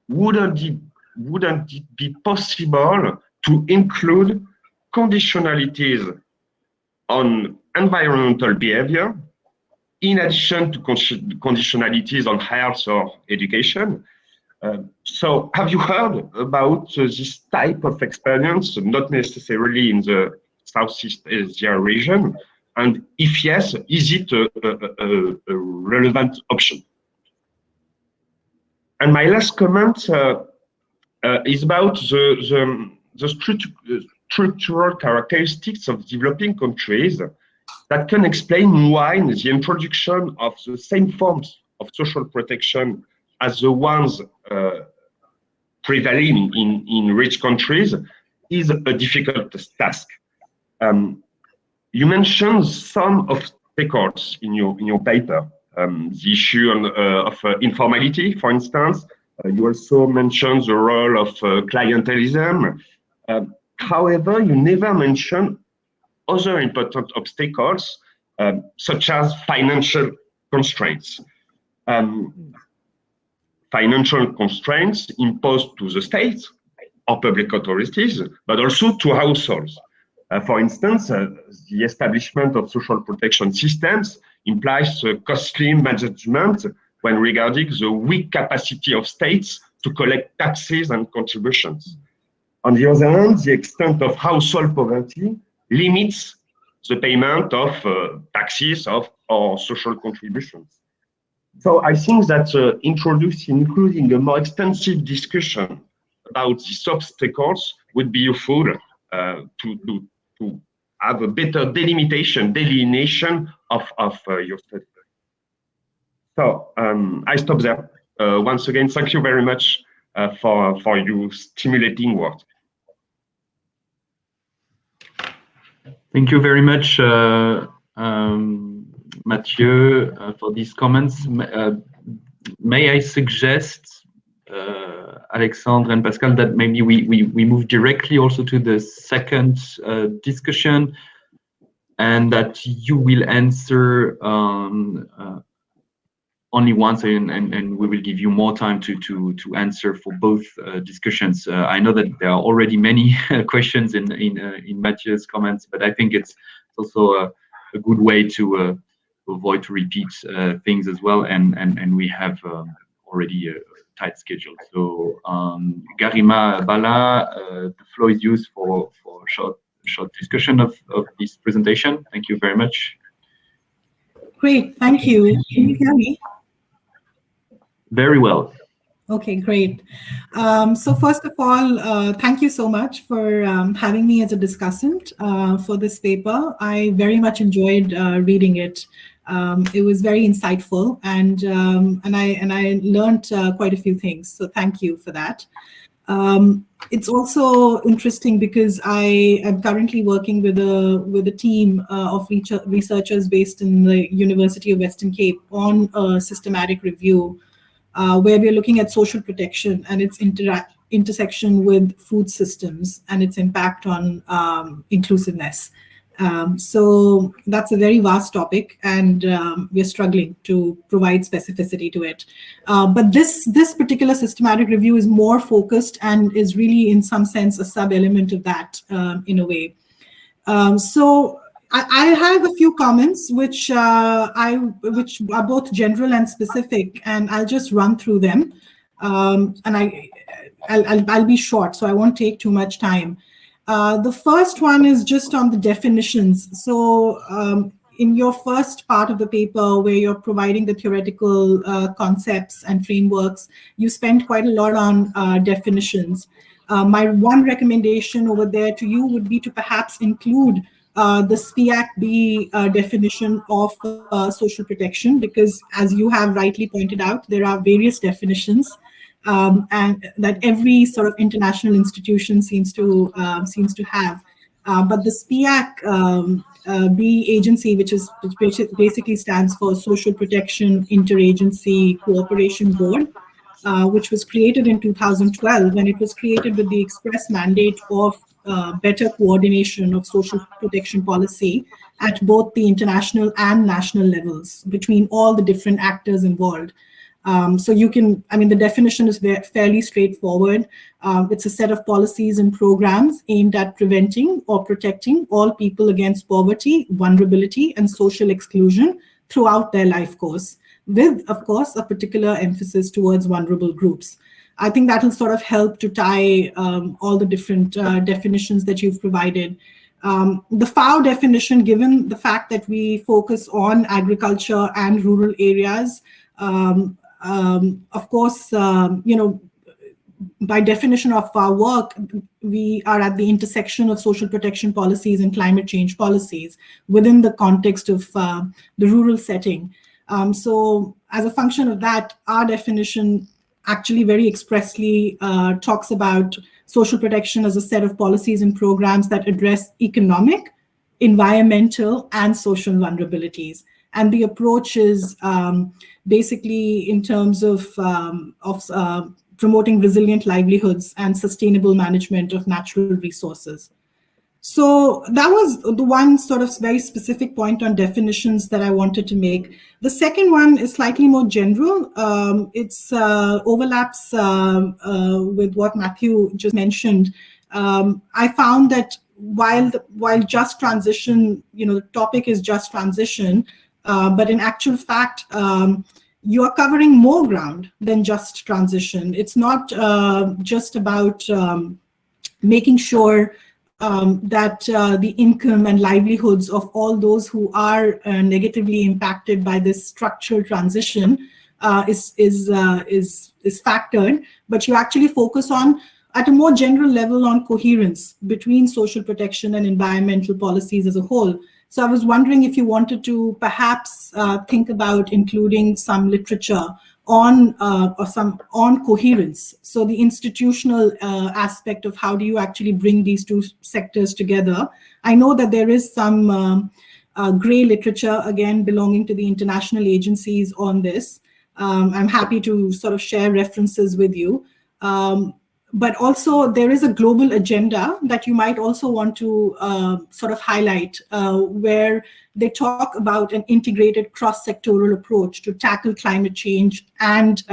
wouldn't it be possible to include conditionalities on environmental behavior in addition to conditionalities on health or education? So have you heard about this type of experience, not necessarily in the Southeast Asia region? And if yes, is it a relevant option? And my last comment is about the structural characteristics of developing countries that can explain why the introduction of the same forms of social protection as the ones prevailing in rich countries is a difficult task. You mentioned some obstacles in your paper, the issue of informality, for instance. You also mentioned the role of clientelism. However, you never mention other important obstacles, such as financial constraints. Financial constraints imposed to the state or public authorities, but also to households. For instance, the establishment of social protection systems implies costly management when regarding the weak capacity of states to collect taxes and contributions. On the other hand, the extent of household poverty limits the payment of taxes or social contributions. So I think that including a more extensive discussion about these obstacles would be useful to have a better delineation of your study. So I stop there. Once again, thank you very much for your stimulating work.
Thank you very much, Mathieu, for these comments. May I suggest, Alexandre and Pascal, that maybe we move directly also to the second discussion, and that you will answer only once, and we will give you more time to answer for both discussions. I know that there are already many questions in Mathieu's comments, but I think it's also a good way to avoid to repeat things as well, and we have already a tight schedule. So Garima Bala, the floor is used for a short discussion of this presentation. Thank you very much.
Great, thank you. Can you hear me?
Very well.
Okay, great. So first of all, thank you so much for having me as a discussant for this paper. I very much enjoyed reading it. It was very insightful, and I learned quite a few things. So thank you for that. It's also interesting because I am currently working with a team of researchers based in the University of Western Cape on a systematic review where we're looking at social protection and its intersection with food systems and its impact on inclusiveness. So that's a very vast topic, and we're struggling to provide specificity to it. But this particular systematic review is more focused and is really, in some sense, a sub-element of that in a way. So I have a few comments which are both general and specific, and I'll just run through them. And I'll be short, so I won't take too much time. The first one is just on the definitions. So in your first part of the paper, where you're providing the theoretical concepts and frameworks, you spend quite a lot on definitions. My one recommendation over there to you would be to perhaps include the SPIAC-B definition of social protection, because as you have rightly pointed out, there are various definitions, and that every sort of international institution seems to have. But the SPIAC-B agency, which basically stands for Social Protection Interagency Cooperation Board, which was created in 2012, and it was created with the express mandate of better coordination of social protection policy at both the international and national levels between all the different actors involved. So you can, the definition is fairly straightforward. It's a set of policies and programs aimed at preventing or protecting all people against poverty, vulnerability, and social exclusion throughout their life course, with, of course, a particular emphasis towards vulnerable groups. I think that will sort of help to tie all the different definitions that you've provided. The FAO definition, given the fact that we focus on agriculture and rural areas, of course, by definition of our work, we are at the intersection of social protection policies and climate change policies within the context of the rural setting. So as a function of that, our definition actually very expressly talks about social protection as a set of policies and programs that address economic, environmental, and social vulnerabilities. And the approach is basically in terms of promoting resilient livelihoods and sustainable management of natural resources. So that was the one sort of very specific point on definitions that I wanted to make. The second one is slightly more general. It's overlaps with what Matthew just mentioned. I found that while just transition, the topic is just transition, but in actual fact, you are covering more ground than just transition. It's not just about making sure that the income and livelihoods of all those who are negatively impacted by this structural transition is factored, but you actually focus on, at a more general level, on coherence between social protection and environmental policies as a whole. So I was wondering if you wanted to perhaps think about including some literature on coherence. So the institutional aspect of how do you actually bring these two sectors together. I know that there is some gray literature, again, belonging to the international agencies on this. I'm happy to sort of share references with you. But also there is a global agenda that you might also want to sort of highlight, where they talk about an integrated cross-sectoral approach to tackle climate change and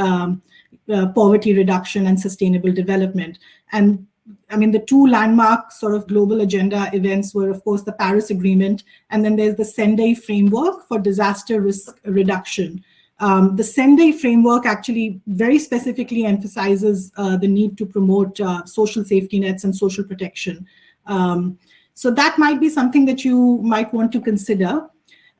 poverty reduction and sustainable development. And I mean, the two landmark sort of global agenda events were, of course, the Paris Agreement, and then there's the Sendai framework for disaster risk reduction. The Sendai framework actually very specifically emphasizes the need to promote social safety nets and social protection. So that might be something that you might want to consider.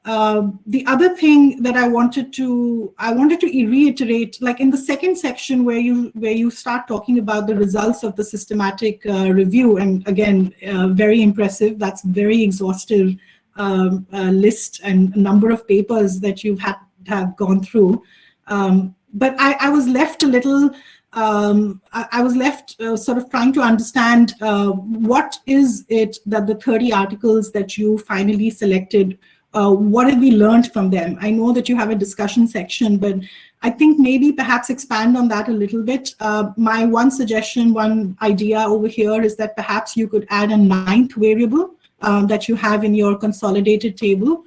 The other thing that I wanted to reiterate, like in the second section where you start talking about the results of the systematic review, and again, very impressive. That's very exhaustive list and number of papers that you've have gone through. But I was left a little, I was left sort of trying to understand what is it that the 30 articles that you finally selected, what have we learned from them? I know that you have a discussion section, but I think maybe perhaps expand on that a little bit. My one suggestion, one idea over here is that perhaps you could add a 9th variable that you have in your consolidated table,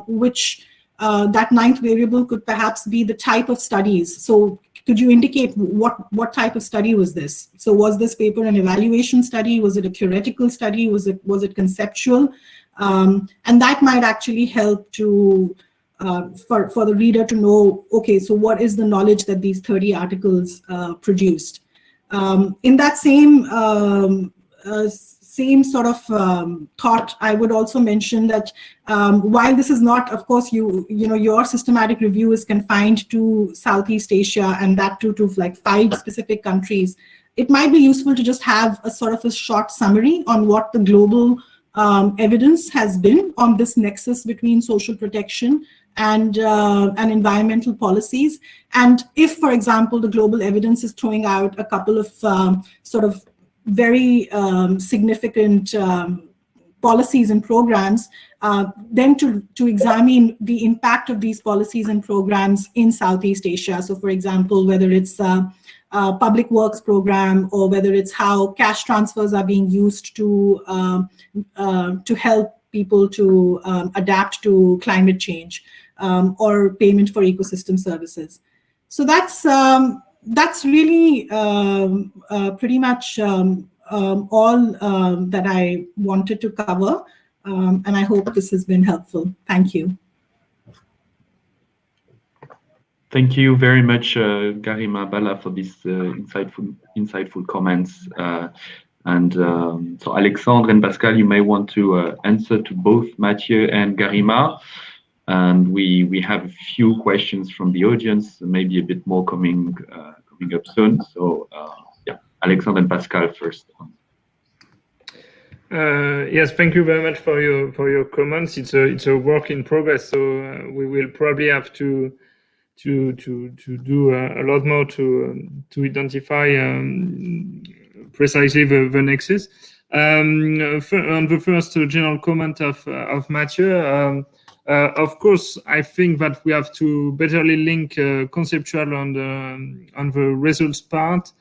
which that 9th variable could perhaps be the type of studies. So could you indicate what type of study was this? So was this paper an evaluation study? Was it a theoretical study? Was it conceptual? And that might actually help to for the reader to know, okay, so what is the knowledge that these 30 articles produced? In that same sort of thought, I would also mention that while this is not, of course, your systematic review is confined to Southeast Asia, and that too to like 5 specific countries, it might be useful to just have a sort of a short summary on what the global evidence has been on this nexus between social protection and environmental policies. And if, for example, the global evidence is throwing out a couple of sort of very significant policies and programs, then to examine the impact of these policies and programs in Southeast Asia. So for example, whether it's a public works program, or whether it's how cash transfers are being used to help people to adapt to climate change, or payment for ecosystem services. So that's really pretty much all that I wanted to cover, and I hope this has been helpful. Thank you.
Thank you very much, Garima Bala, for these insightful comments. So Alexandre and Pascal, you may want to answer to both Mathieu and Garima. And we have a few questions from the audience, maybe a bit more coming up soon. So yeah, Alexandre and Pascal first.
Yes, thank you very much for your comments. It's a work in progress, so we will probably have to do a lot more to identify precisely the nexus. On the first general comment of Mathieu, of course, I think that we have to betterly link conceptual on the results part,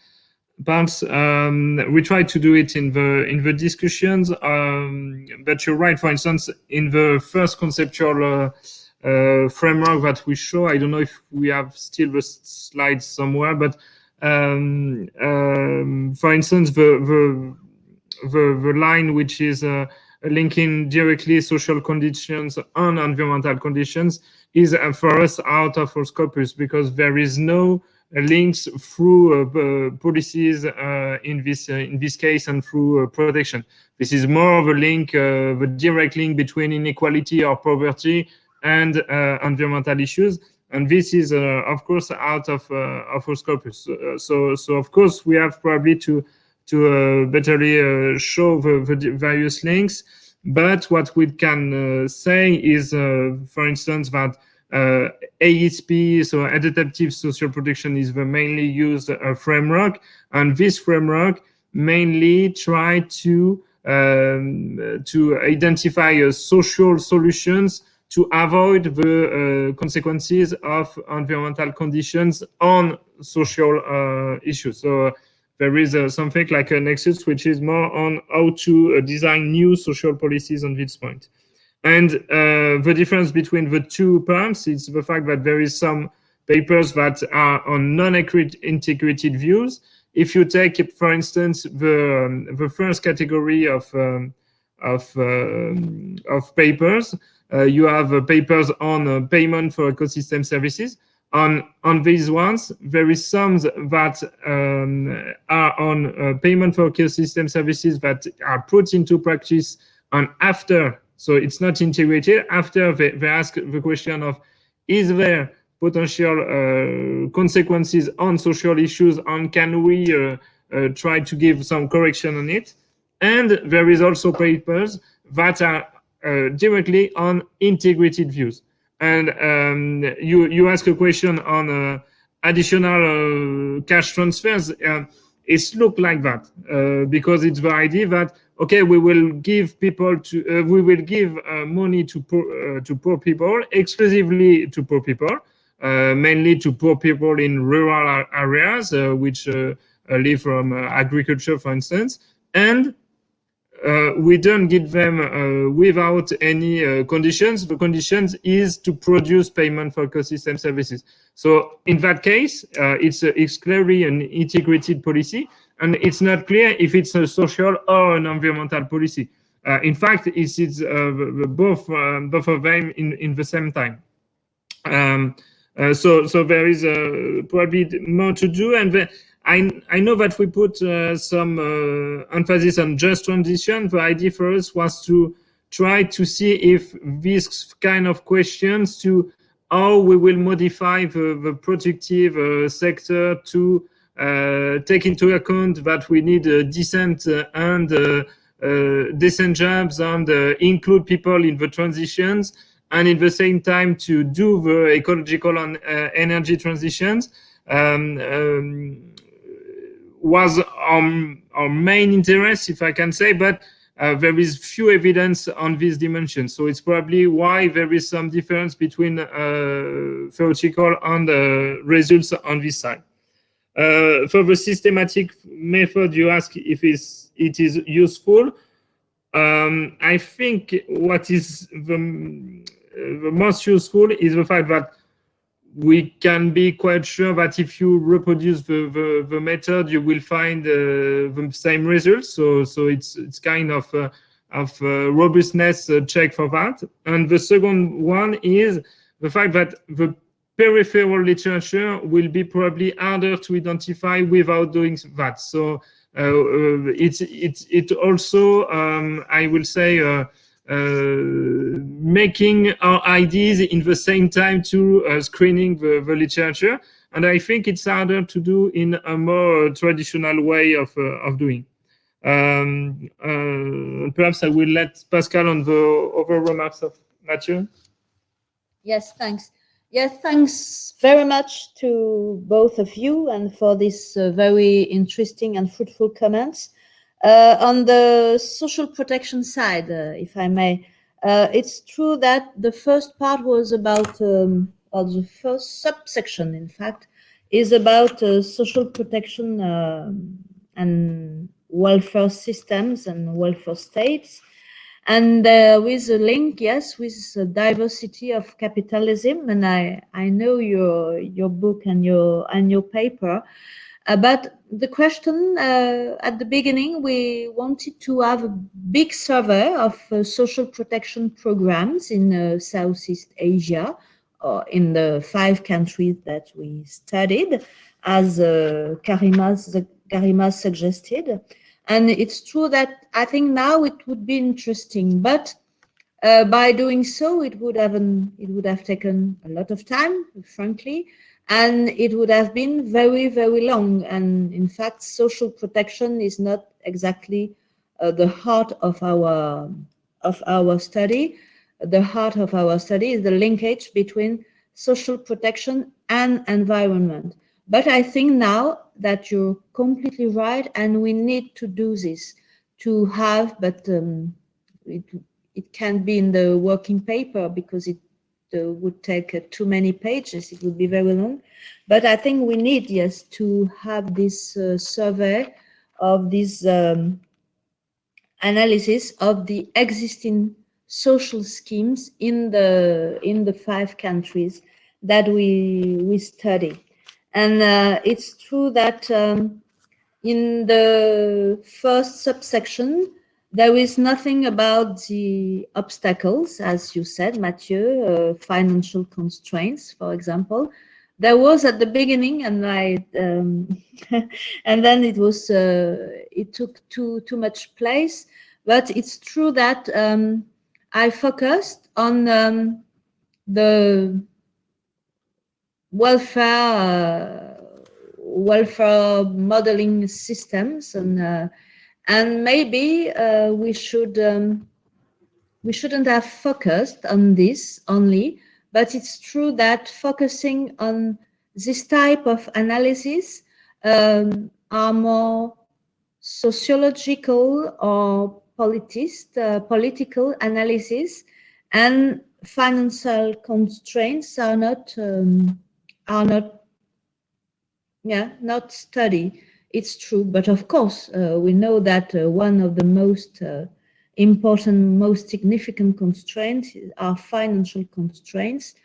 parts. We try to do it in the discussions, but you're right. For instance, in the first conceptual framework that we show, I don't know if we have still the slides somewhere, but for instance, the line which is linking directly social conditions and environmental conditions is for us out of our scopus, because there is no links through policies in this case and through protection. This is more of a link, the direct link between inequality or poverty and environmental issues, and this is of course out of our scopus. So of course we have probably to betterly show the various links, but what we can say is, for instance, that ASP, so adaptive social protection, is the mainly used framework, and this framework mainly try to identify social solutions to avoid the consequences of environmental conditions on social issues. So there is something like a nexus which is more on how to design new social policies on this point. And the difference between the two parts is the fact that there is some papers that are on non-integrated views. If you take, for instance, the first category of papers, you have papers on payment for ecosystem services. On these ones, there is some that are on payment for ecosystem services that are put into practice, and after, so it's not integrated, after they ask the question of, is there potential consequences on social issues, and can we try to give some correction on it? And there is also papers that are directly on integrated views. And you ask a question on additional cash transfers. It's look like that because it's the idea that, okay, we will give people to we will give money to poor people, exclusively to poor people, mainly to poor people in rural areas which live from agriculture, for instance, and we don't give them without any conditions. The conditions is to produce payment for ecosystem services. So in that case, it's clearly an integrated policy, and it's not clear if it's a social or an environmental policy. In fact, it's both of them in the same time. So there is probably more to do, and I know that we put some emphasis on just transition. The idea for us was to try to see if these kind of questions to how we will modify the productive sector to take into account that we need decent jobs and include people in the transitions, and at the same time to do the ecological and energy transitions. Was our main interest, if I can say, but there is few evidence on this dimension. So it's probably why there is some difference between theoretical and results on this side. For the systematic method, you ask if it is useful. I think what is the most useful is the fact that we can be quite sure that if you reproduce the method, you will find the same results. So it's kind of robustness check for that. And the second one is the fact that the peripheral literature will be probably harder to identify without doing that. So it also I will say making our ideas in the same time to screening the literature, and I think it's harder to do in a more traditional way of doing. Perhaps I will let Pascal on the other remarks of Mathieu.
Yes, thanks. Yes, thanks very much to both of you and for this very interesting and fruitful comments. On the social protection side, if I may, it's true that the first part was about, or the first subsection, in fact, is about social protection and welfare systems and welfare states. And with a link, yes, with the diversity of capitalism. And I know your book and your paper. But the question at the beginning, we wanted to have a big survey of social protection programs in Southeast Asia, or in the 5 countries that we studied, as Karima suggested. And it's true that I think now it would be interesting, but by doing so, it would have taken a lot of time, frankly, and it would have been very, very long. And in fact, social protection is not exactly the heart of our study. The heart of our study is the linkage between social protection and environment. But I think now that you're completely right, and we need to do this to have, but it can't be in the working paper because it would take too many pages. It would be very long. But I think we need, yes, to have this survey of this analysis of the existing social schemes in the 5 countries that we study. And it's true that in the first subsection, there is nothing about the obstacles, as you said, Mathieu, financial constraints, for example. There was at the beginning, and and then it took too much place. But it's true that I focused on the welfare modeling systems, and maybe we shouldn't have focused on this only, but it's true that focusing on this type of analysis are more sociological or political analysis, and financial constraints are not studied. It's true, but of course, we know that one of the most important, most significant constraints are financial constraints.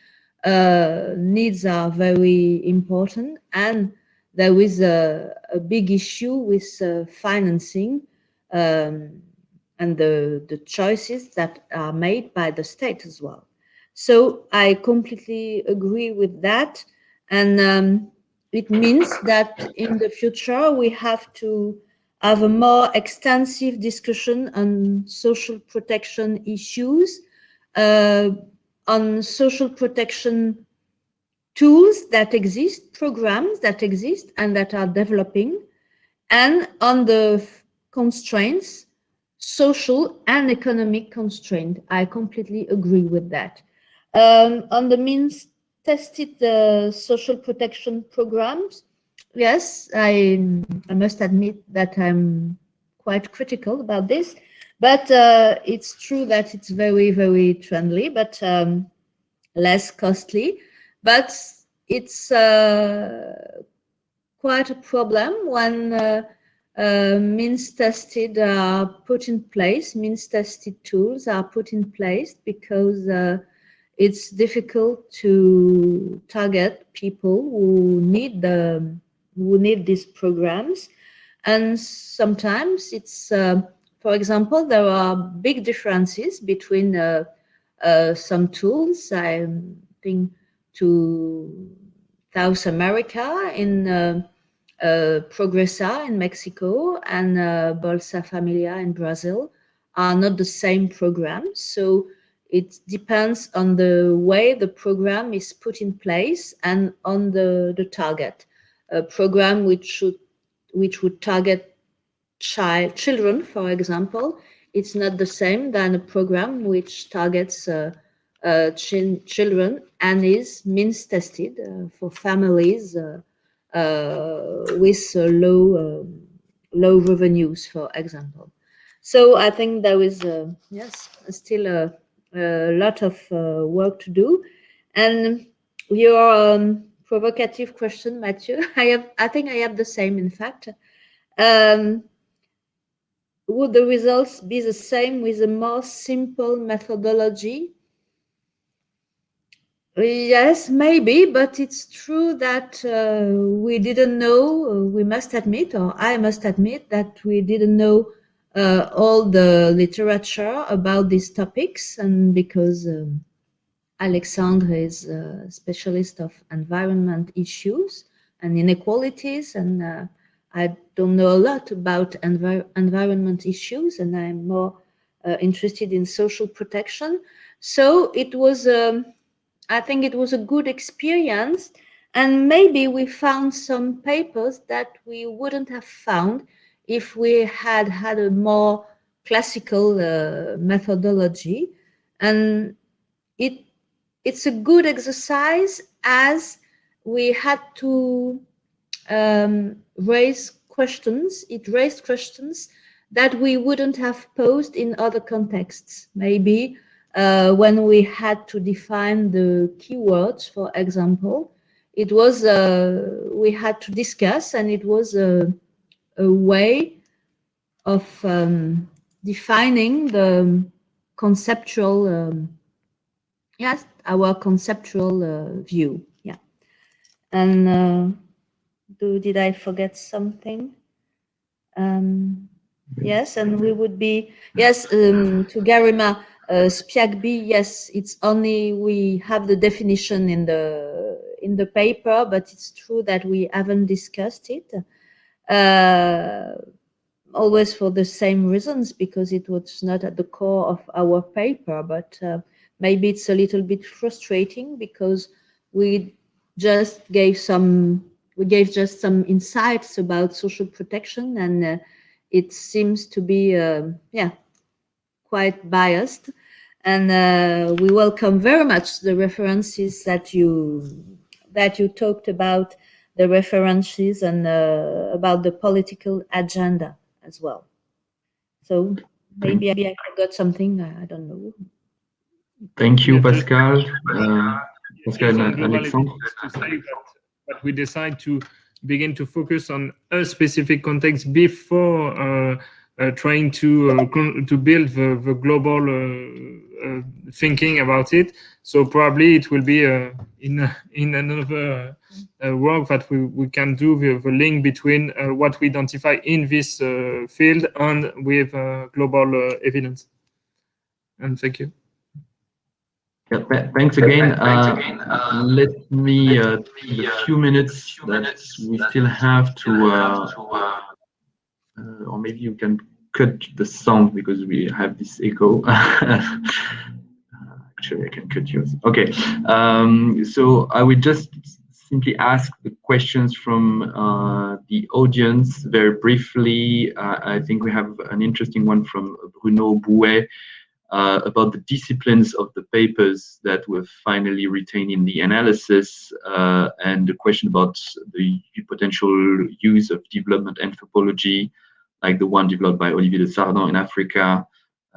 Needs are very important, and there is a big issue with financing and the choices that are made by the state as well. So I completely agree with that, and it means that in the future we have to have a more extensive discussion on social protection issues, on social protection tools that exist, programs that exist and that are developing, and on the constraints, social and economic constraint. I completely agree with that. On the means tested social protection programs, yes, I must admit that I'm quite critical about this, but it's true that it's very, very trendy, but less costly. But it's quite a problem when means tested are put in place, means tested tools are put in place, because it's difficult to target people who need these programs. And sometimes it's, for example, there are big differences between some tools. I think to South America in Progressa in Mexico and Bolsa Familia in Brazil are not the same program. So it depends on the way the program is put in place and on the target. A program which would target children, for example, it's not the same than a program which targets children and is means tested for families with low revenues, for example. So I think there is yes, still a lot of work to do. And your provocative question, Mathieu, I think I have the same, in fact. Would the results be the same with a more simple methodology? Yes, maybe, but it's true that we didn't know, we must admit, or I must admit, that we didn't know all the literature about these topics, and because Alexandre is a specialist of environment issues and inequalities, and I don't know a lot about environment issues, and I'm more interested in social protection. So it was, I think it was a good experience, and maybe we found some papers that we wouldn't have found if we had had a more classical methodology. And it's a good exercise, as we had to raise questions. It raised questions that we wouldn't have posed in other contexts. Maybe when we had to define the keywords, for example, it was we had to discuss, and it was a way of defining the conceptual, yes, our conceptual view. Yeah. And did I forget something? Yes, and we would be, yes, to Garima, SPIACB, yes, it's only, we have the definition in the paper, but it's true that we haven't discussed it, always for the same reasons, because it was not at the core of our paper, but maybe it's a little bit frustrating because we just gave just some insights about social protection, and it seems to be, yeah, quite biased. And we welcome very much the references that you talked about, the references, and about the political agenda as well. So maybe I forgot something. I don't know.
Thank you,
Yeah,
Pascal. Pascal
and
and Alexandre.
to say that we decide to begin to focus on a specific context before trying to build the global thinking about it. So probably it will be in another work that we can do the link between what we identify in this field and with global evidence. And thank you.
Yeah, thanks again. Let me take the few minutes that we still have to, or maybe you can cut the sound because we have this echo. Actually, I can cut yours. Okay. So I would just simply ask the questions from the audience very briefly. I think we have an interesting one from Bruno Bouet. About the disciplines of the papers that were finally retained in the analysis, and the question about the potential use of development anthropology, like the one developed by Olivier de Sardin in Africa,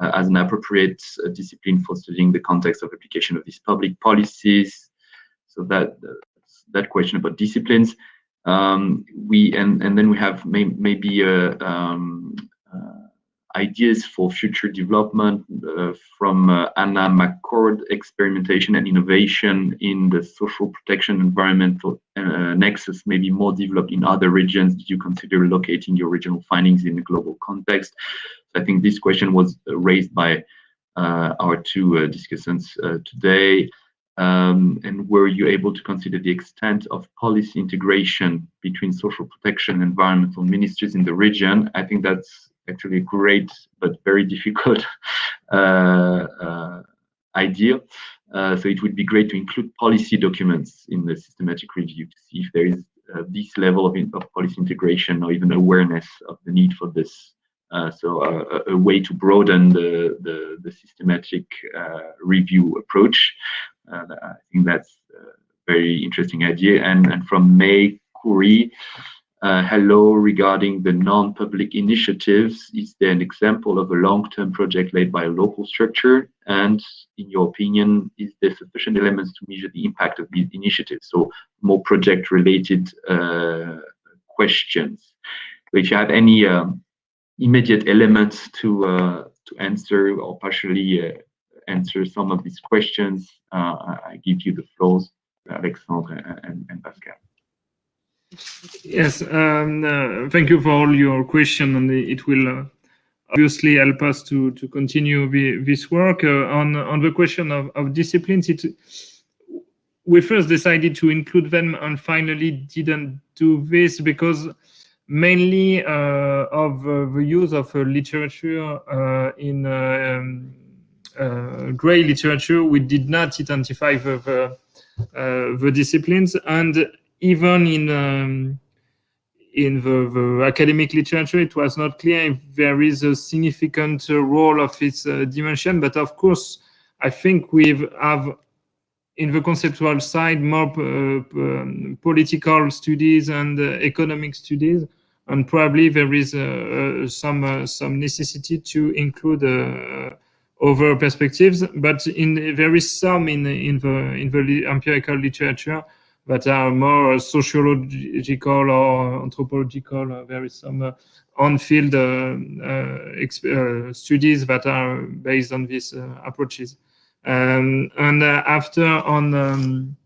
as an appropriate discipline for studying the context of application of these public policies. So that question about disciplines. And then we have maybe ideas for future development from Anna McCord, experimentation and innovation in the social protection environmental nexus, maybe more developed in other regions. Did you consider locating your regional findings in a global context? So I think this question was raised by our two discussants today. And were you able to consider the extent of policy integration between social protection and environmental ministries in the region? I think that's actually a great but very difficult idea. So it would be great to include policy documents in the systematic review to see if there is this level of policy integration or even awareness of the need for this. So a way to broaden the systematic review approach. I think that's a very interesting idea. And from May Curry, hello, regarding the non-public initiatives, is there an example of a long-term project led by a local structure? And in your opinion, is there sufficient elements to measure the impact of these initiatives? So more project-related questions. So if you have any immediate elements to answer or partially answer some of these questions, I give you the floors, Alexandre and Pascal.
Yes, thank you for all your questions, and it will obviously help us to continue this work. On the question of disciplines, we first decided to include them and finally didn't do this because mainly of the use of literature in gray literature, we did not identify the disciplines, and even in the academic literature, it was not clear if there is a significant role of its dimension. But of course, I think we have in the conceptual side more political studies and economic studies, and probably there is some necessity to include other perspectives. But there is some in the empirical literature that are more sociological or anthropological. There is some on-field studies that are based on these approaches. And after on,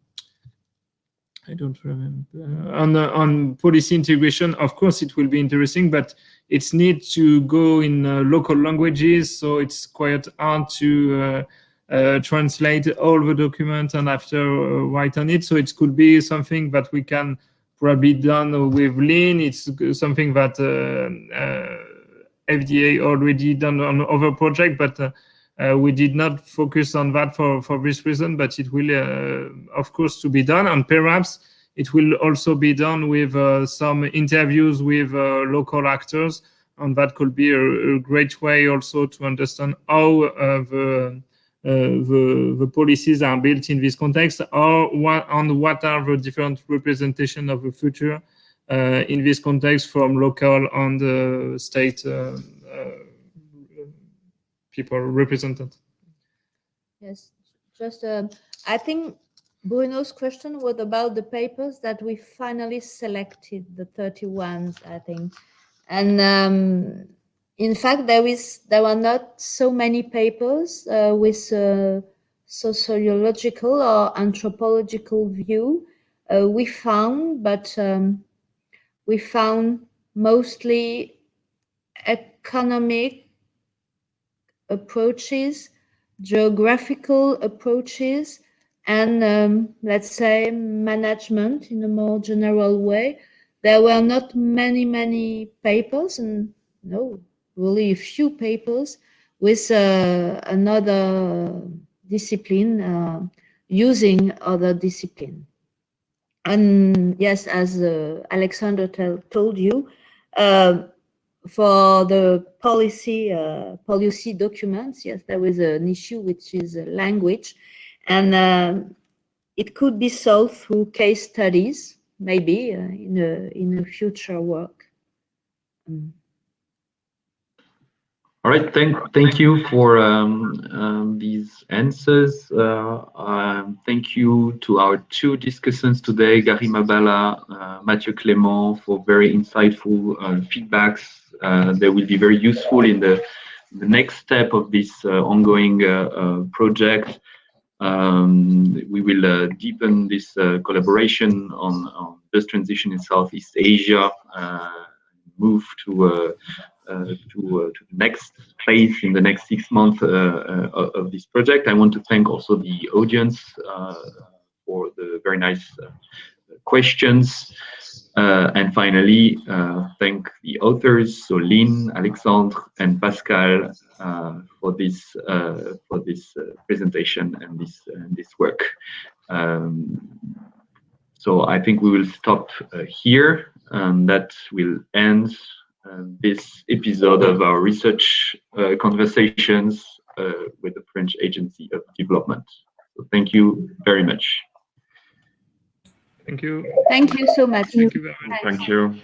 I don't remember, on policy integration, of course, it will be interesting, but it's need to go in local languages, so it's quite hard to translate all the documents and after write on it. So it could be something that we can probably done with Lean. It's something that FDA already done on other project, but we did not focus on that for this reason. But it will, of course, to be done, and perhaps it will also be done with some interviews with local actors, and that could be a great way also to understand how the policies are built in this context, or what are the different representation of the future in this context from local and state people represented.
Yes, just I think Bruno's question was about the papers that we finally selected, the 31, I think, and in fact there are not so many papers with sociological or anthropological view. We found mostly economic approaches, geographical approaches, and let's say management in a more general way. There were not many papers, and no, really a few papers with another discipline using other discipline. And yes, as Alexander told you, for the policy documents, yes, there was an issue which is language, and it could be solved through case studies, maybe in a future work.
All right, thank you for these answers. Thank you to our two discussants today, Garima Bala, Mathieu Clément, for very insightful feedbacks. They will be very useful in the next step of this ongoing project. We will deepen this collaboration on this transition in Southeast Asia, move to the next place in the next 6 months of this project. I want to thank also the audience for the very nice questions. And finally, thank the authors, so Lynn, Alexandre, and Pascal, for this presentation and this work. So I think we will stop here, and that will end this episode of our research conversations with the French Agency of Development. So thank you very much.
Thank you.
Thank you so much.
Thank you very much.
Thank you.